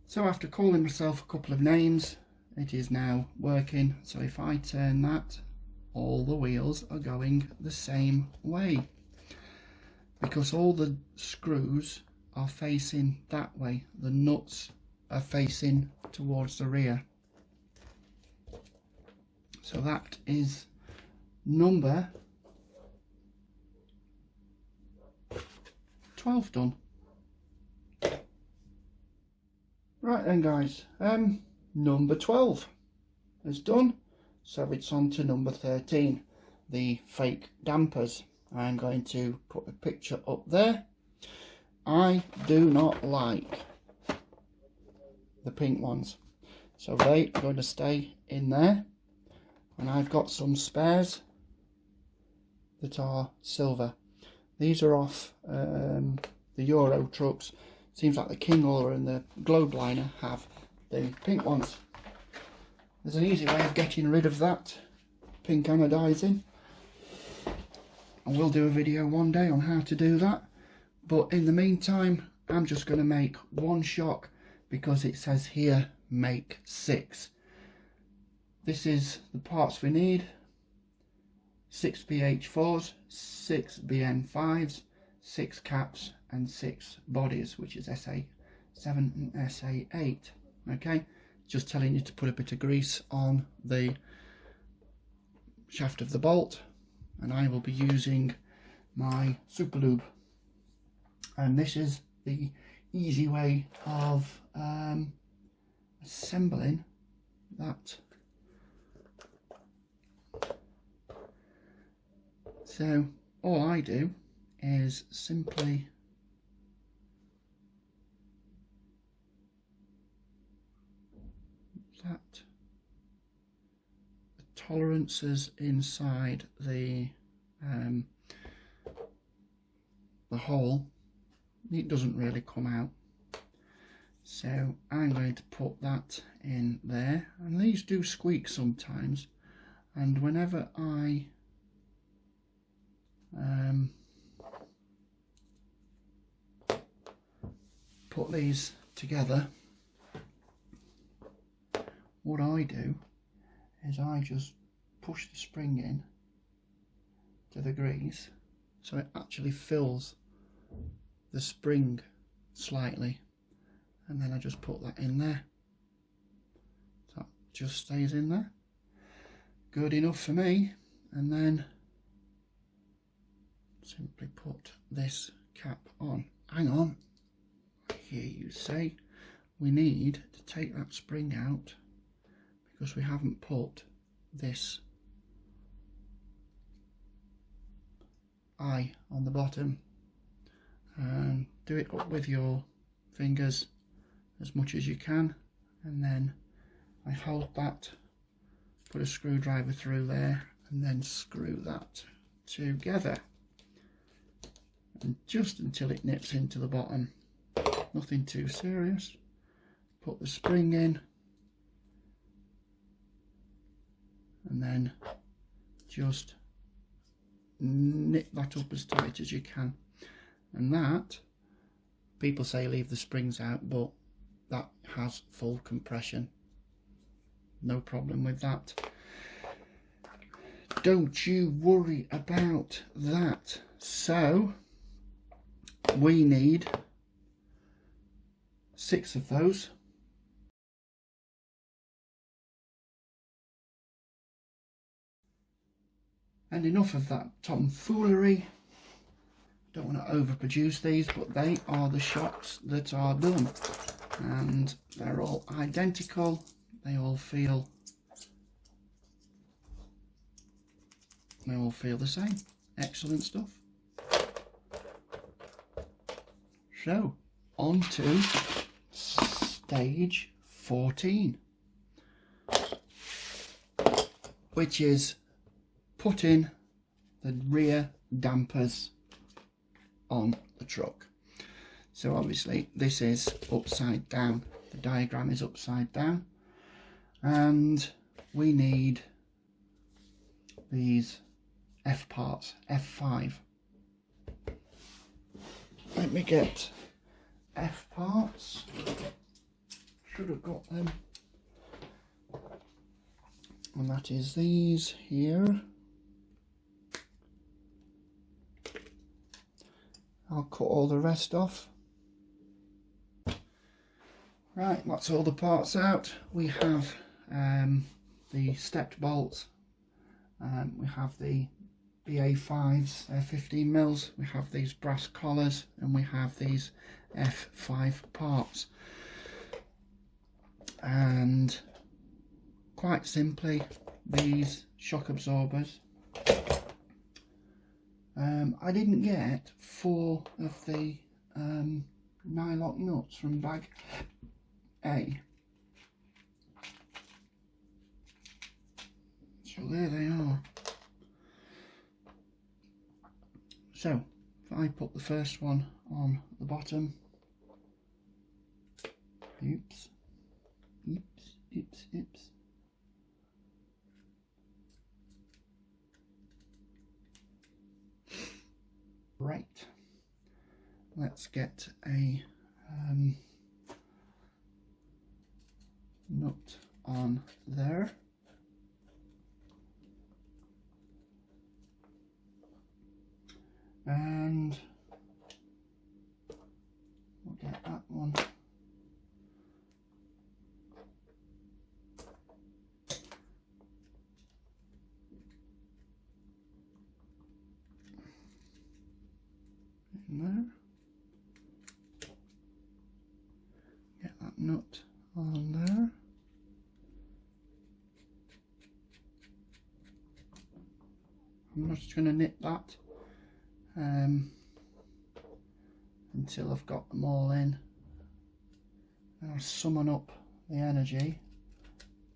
So after calling myself a couple of names, it is now working. So if I turn that, all the wheels are going the same way, because all the screws are facing that way. The nuts are facing towards the rear. So that is number 12 done. Right then guys, number 12 is done, so it's on to number 13, the fake dampers. I'm going to put a picture up there. I do not like the pink ones, so they are going to stay in there, and I've got some spares that are silver. These are off the Euro trucks. Seems like the King Hauler and the Globe Liner have the pink ones. There's an easy way of getting rid of that pink anodizing, and we'll do a video one day on how to do that. But in the meantime, I'm just going to make one shock because it says here make 6. This is the parts we need: 6 BH4s, 6 BN5s, 6 caps and 6 bodies, which is SA7 and SA8. Okay, just telling you to put a bit of grease on the shaft of the bolt, and I will be using my super lube, and this is the easy way of assembling that. So all I do is simply the tolerances inside the hole. It doesn't really come out. So I'm going to put that in there, and these do squeak sometimes, and whenever I put these together, what I do is I just push the spring in to the grease so it actually fills the spring slightly, and then I just put that in there, so that just stays in there. Good enough for me. And then simply put this cap on. Hang on, I hear you say we need to take that spring out because we haven't put this eye on the bottom. And do it up with your fingers as much as you can, and then I hold that, put a screwdriver through there, and then screw that together, and just until it nips into the bottom. Nothing too serious. Put the spring in, and then just nip that up as tight as you can. And that, people say leave the springs out, but that has full compression, no problem with that. Don't you worry about that. So we need 6 of those. And enough of that tomfoolery. Don't want to overproduce these, but they are the shots that are done, and they're all identical. They all feel the same. Excellent stuff. So on to stage 14, which is putting the rear dampers on the truck. So obviously this is upside down, the diagram is upside down, and we need these F parts, F5. Let me get F parts, should have got them, and that is these here. I'll cut all the rest off. Right, that's all the parts out. We have the stepped bolts, we have the BA5s, they're 15 mils, we have these brass collars, and we have these F5 parts. And quite simply, these shock absorbers. I didn't get 4 of the nylock nuts from bag A. So there they are. So if I put the first one on the bottom, oops, oops, oops, oops. Right, let's get a nut on there. And we'll get that one. In there. Get that nut on there. I'm just going to knit that until I've got them all in, and I'll summon up the energy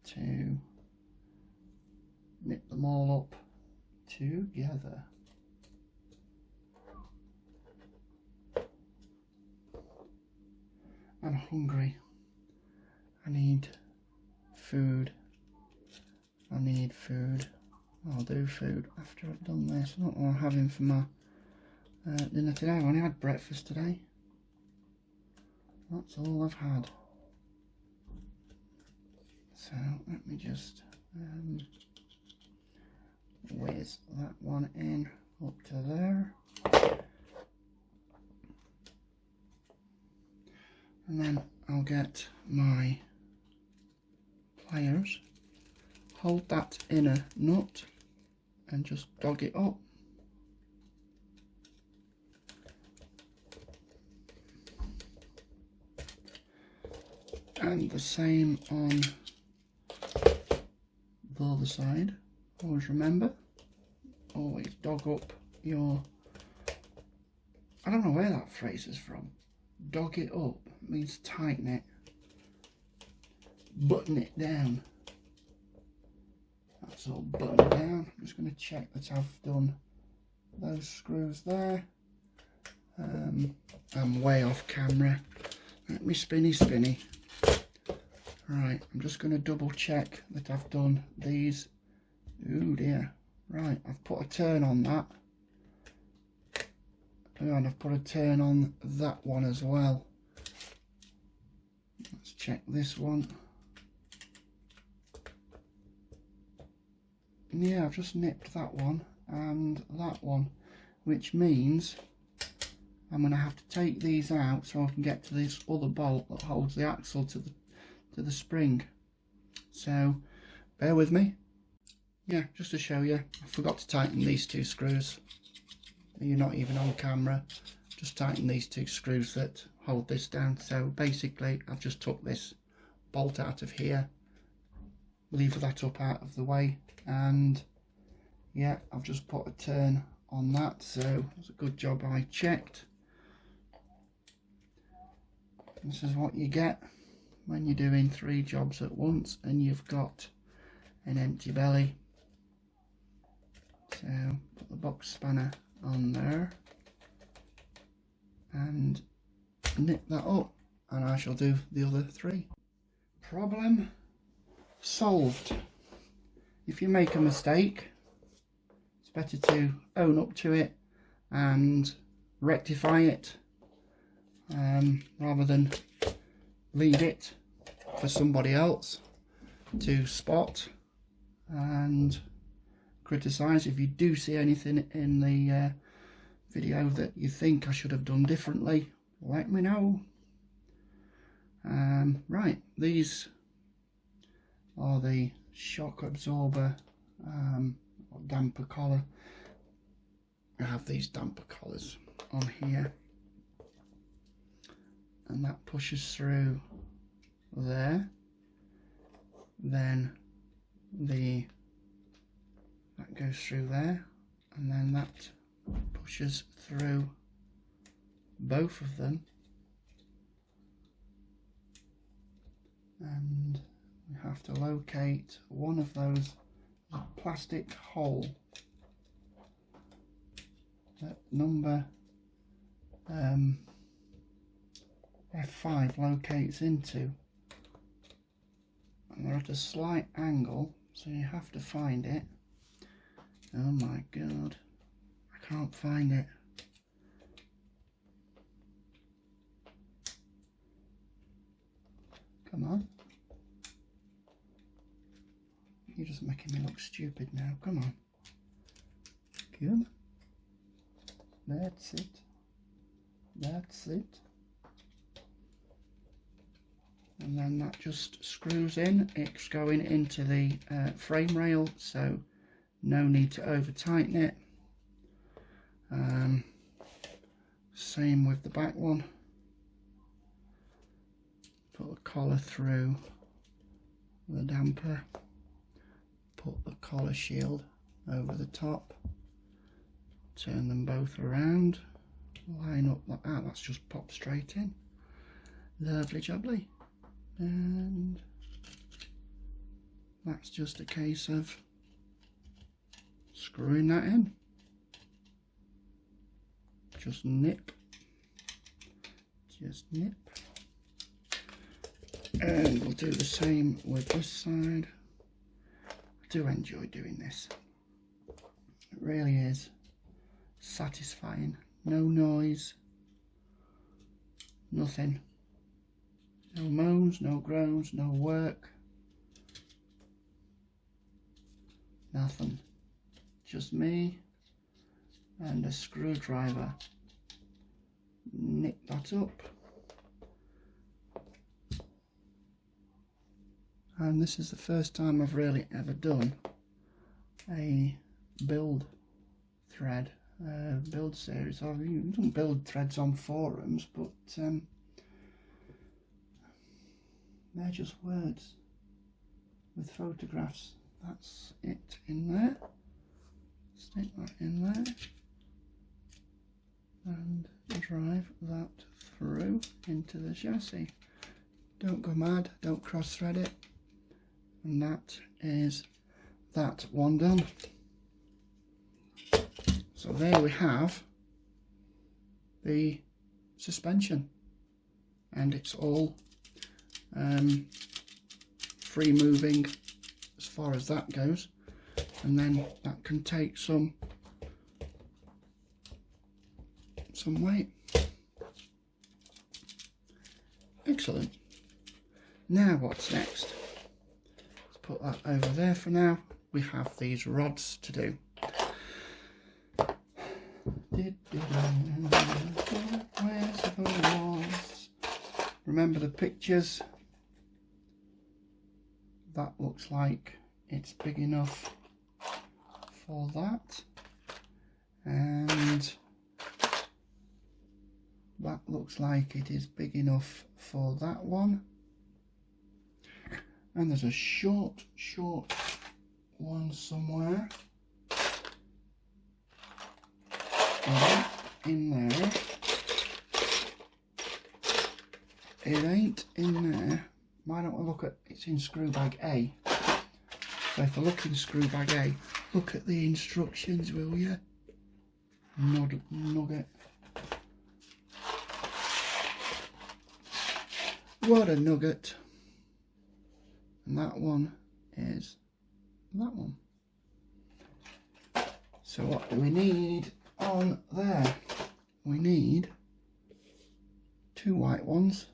to knit them all up together. I'm hungry. I need food. I need food. I'll do food after I've done this. I don't know what I'm having for my dinner today. I only had breakfast today. That's all I've had. So let me just whiz that one in up to there. And then I'll get my pliers, hold that inner nut and just dog it up. And the same on the other side. Always remember, always dog up your, I don't know where that phrase is from. Dog it up means tighten it, button it down. That's all buttoned down. I'm just going to check that I've done those screws there. I'm way off camera. Let me spinny. Right, I'm just going to double check that I've done these. Oh dear. Right, I've put a turn on that. And I've put a turn on that one as well. Let's check this one. Yeah, I've just nipped that one and that one, which means I'm going to have to take these out so I can get to this other bolt that holds the axle to the spring. So bear with me. Yeah, just to show you, I forgot to tighten these two screws. You're not even on camera. Just tighten these two screws that hold this down. So basically I've just took this bolt out of here, lever that up out of the way, and yeah, I've just put a turn on that. So it's a good job I checked. This is what you get when you're doing 3 jobs at once and you've got an empty belly. So put the box spanner on there and nip that up, and I shall do the other 3. Problem solved. If you make a mistake, it's better to own up to it and rectify it rather than leave it for somebody else to spot and criticise. If you do see anything in the video that you think I should have done differently, let me know. Right, these are the shock absorber or damper collar. I have these damper collars on here, and that pushes through there. Then that goes through there, and then that pushes through both of them, and we have to locate one of those, a plastic hole that number F5 locates into, and they're at a slight angle, so you have to find it. Oh my god, I can't find it. Come on. You're just making me look stupid now. Come on. Good. That's it. That's it. And then that just screws in. It's going into the frame rail, so no need to over tighten it. Same with the back one. Put the collar through the damper, put the collar shield over the top, turn them both around, line up like that. That's just popped straight in. Lovely jubbly. And that's just a case of screwing that in. Just nip, And we'll do the same with this side. I do enjoy doing this. It really is satisfying. No noise, nothing. No moans, no groans, no work. Nothing. Just me and a screwdriver. Nick that up. And this is the first time I've really ever done a build thread, build series. I've done build threads on forums, but they're just words with photographs. That's it in there. Stick that in there and drive that through into the chassis. Don't go mad, don't cross thread it. And that is that one done. So there we have the suspension, and it's all free moving as far as that goes, and then that can take some weight. Excellent. Now what's next? Let's put that over there for now. We have these rods to do. Where's the rods? Remember the pictures? That looks like it's big enough for that, and that looks like it is big enough for that one, and there's a short one somewhere in there. It ain't in there. Why don't we look at, it's in screw bag A. So if I look in screw bag A, look at the instructions, will you? Nugget. What a nugget. And that one is that one. So what do we need on there? We need 2 white ones.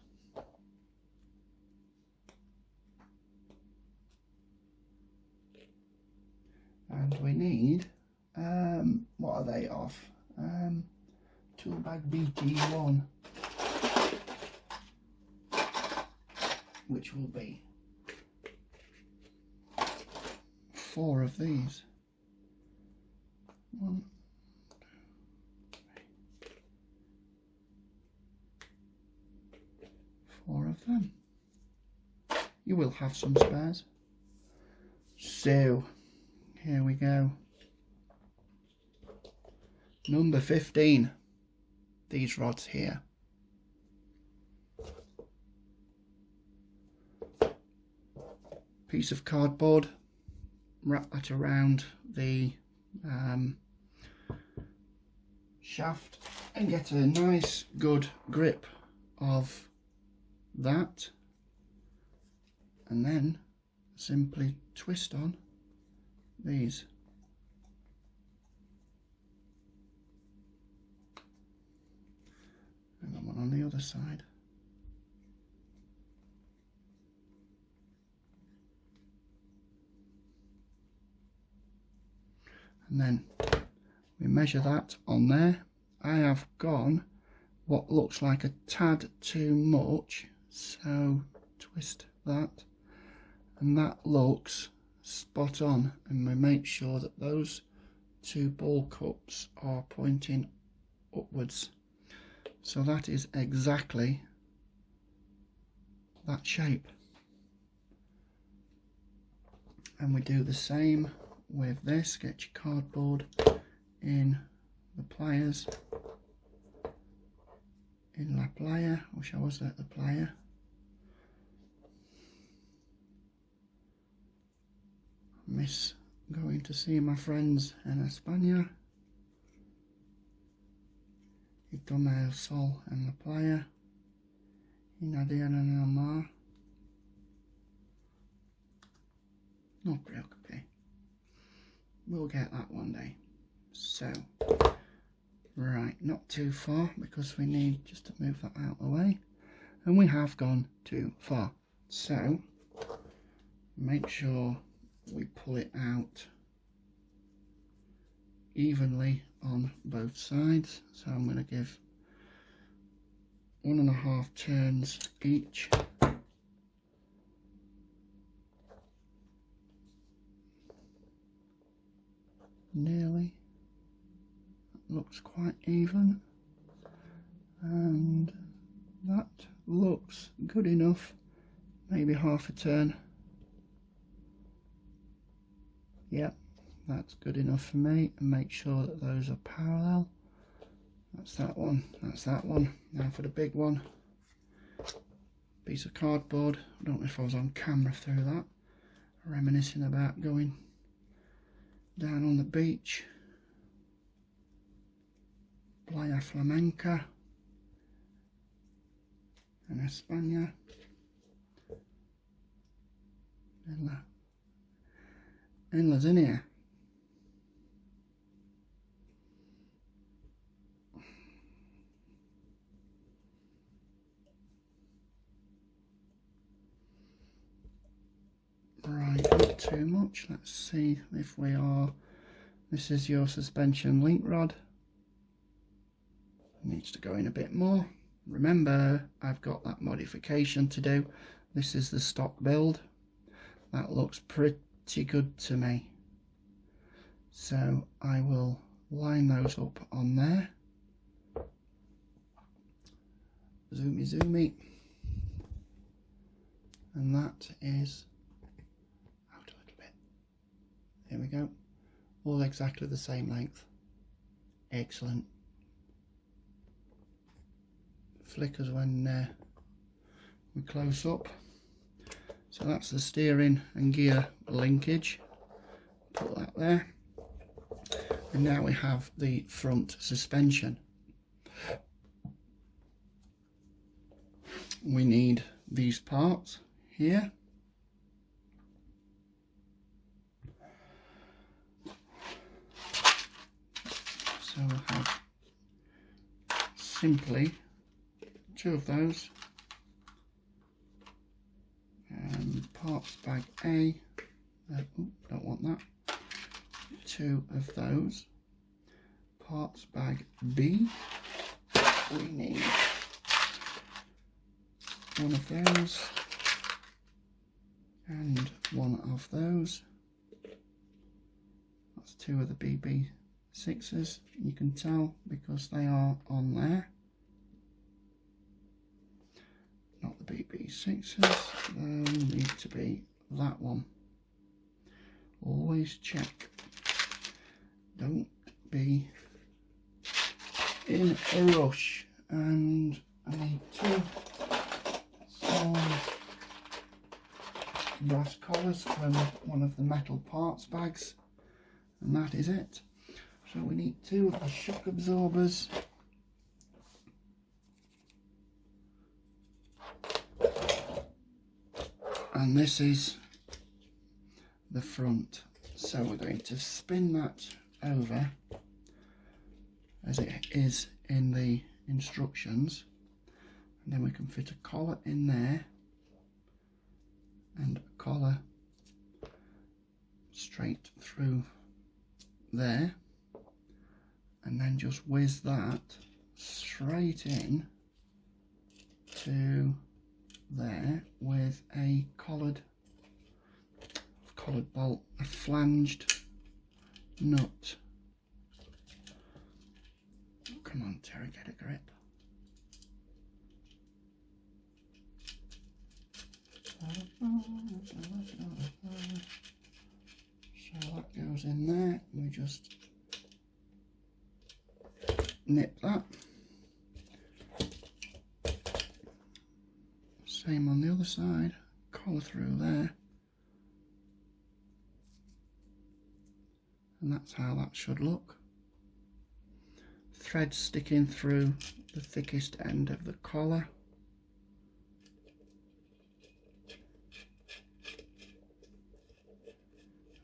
And we need, what are they of? Tool bag BT1, which will be 4 of these. 1, 2, 3, 4 of them. You will have some spares. So here we go. Number 15. These rods here. Piece of cardboard. Wrap that around the shaft and get a nice good grip of that, and then simply twist on these. And then one on the other side. And then we measure that on there. I have gone what looks like a tad too much, so twist that, and that looks spot on, and we make sure that those 2 ball cups are pointing upwards, so that is exactly that shape. And we do the same with this. Get your cardboard in the pliers, in la playa. I wish I was at the playa. Miss going to see my friends in España. Y toma el sol en la playa y nadie en el mar. Not preoccupied. We'll get that one day. So, right, not too far because we need just to move that out of the way. And we have gone too far. So, make sure we pull it out evenly on both sides. So I'm going to give 1.5 turns each. Nearly. Looks quite even, and that looks good enough. Maybe half a turn. Yep, that's good enough for me. And make sure that those are parallel. That's that one, that's that one. Now for the big one, piece of cardboard. I don't know if I was on camera through that, reminiscing about going down on the beach. Playa Flamenca in España. En la Zinnia. Right, not too much. Let's see if we are. This is your suspension link rod. Needs to go in a bit more. Remember, I've got that modification to do. This is the stock build. That looks pretty good to me. So I will line those up on there. Zoomy, zoomy. And that is out a little bit. There we go. All exactly the same length. Excellent. Flickers when we close up. So that's the steering and gear linkage. Put that there. And now we have the front suspension. We need these parts here. So we'll have simply 2 of those. Parts bag A, don't want that. 2 of those. Parts bag B, we need 1 of those and 1 of those. That's 2 of the BB6s, you can tell because they are on there. Not the BB6s, they need to be that one. Always check. Don't be in a rush. And I need 2 brass collars from one of the metal parts bags, and that is it. So we need 2 of the shock absorbers. And this is the front. So we're going to spin that over as it is in the instructions, and then we can fit a collar in there and a collar straight through there, and then just whiz that straight in to there with a collared bolt, a flanged nut. Come on, Terry, get a grip. So that goes in there, we just nip that. Same on the other side, collar through there. And that's how that should look. Thread sticking through the thickest end of the collar.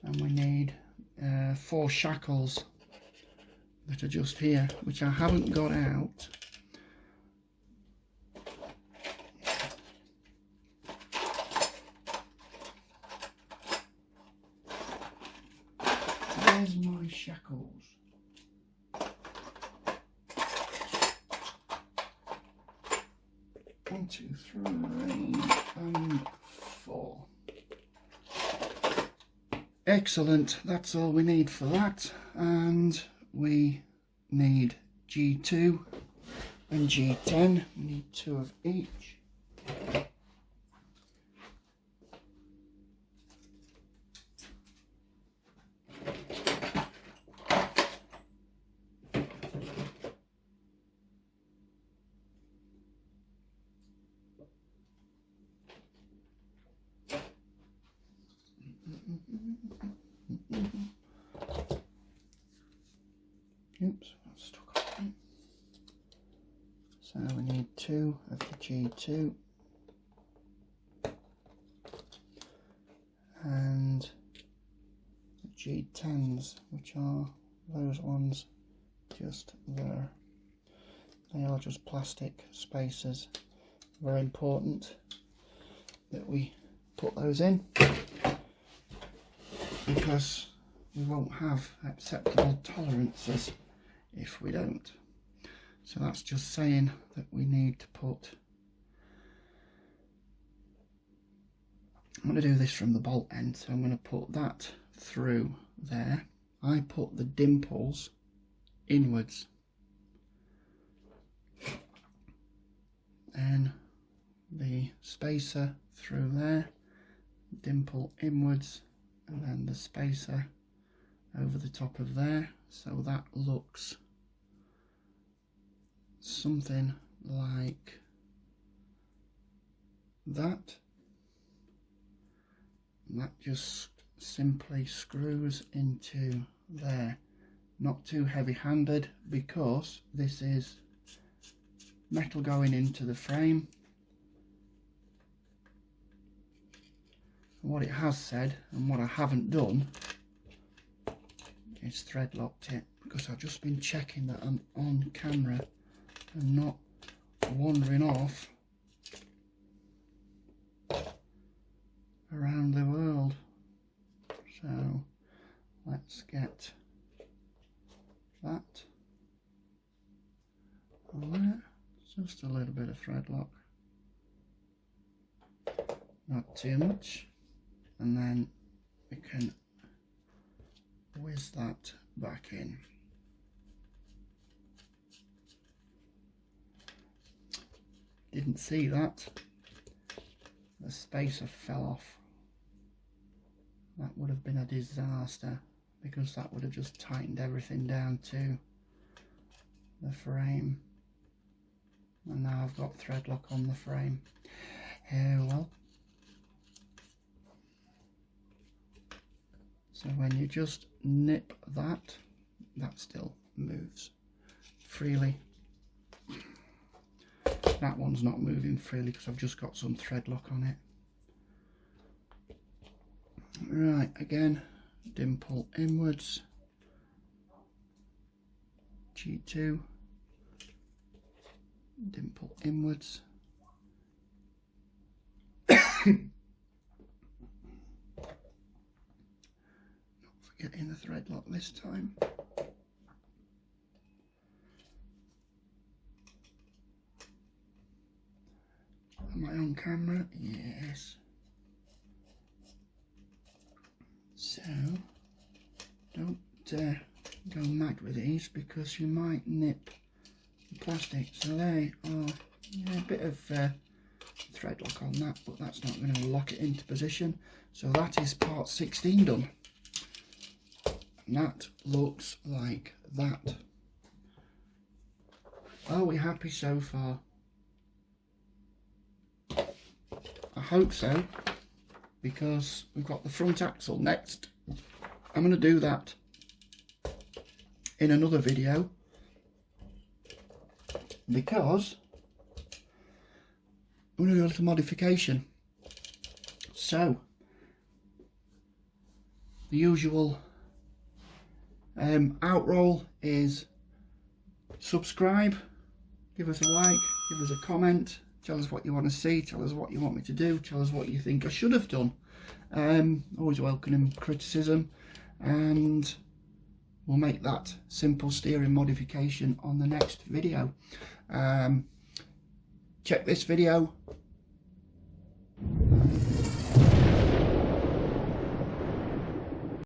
and we need 4 shackles that are just here, which I haven't got out. Where's my shackles? One, 2, 3, and 4. Excellent, that's all we need for that, and we need G2 and G10. We need 2 of each. Oops, that's stuck on. So we need 2 of the G2 and the G10s, which are those ones just there. They are just plastic spacers. Very important that we put those in, because we won't have acceptable tolerances if we don't. So that's just saying that we need to put, I'm going to do this from the bolt end, so I'm going to put that through there. I put the dimples inwards, and the spacer through there, dimple inwards, and then the spacer over the top of there, so that looks something like that. And that just simply screws into there. Not too heavy handed, because this is metal going into the frame. And what it has said, and what I haven't done, is thread locked it, because I've just been checking that I'm on camera and not wandering off around the world. So let's get that on there. Just a little bit of thread lock, not too much, and then we can whiz that back in. Didn't see that. The spacer fell off. That would have been a disaster, because that would have just tightened everything down to the frame. And now I've got thread lock on the frame. Oh well. So when you just nip that, that still moves freely. That one's not moving freely because I've just got some thread lock on it. Right, again, dimple inwards, G2, dimple inwards, not forgetting the thread lock this time. Am I on camera? Yes. So don't go mad with these, because you might nip the plastic. So they are, yeah, a bit of thread lock on that, but that's not going to lock it into position. So that is part 16 done. And that looks like that. Are we happy so far? I hope so, because we've got the front axle next. I'm going to do that in another video, because I'm going to do a little modification. So the usual outroll is subscribe, give us a like, give us a comment, tell us what you want to see, tell us what you want me to do, tell us what you think I should have done. Always welcome criticism, and we'll make that simple steering modification on the next video. Check this video.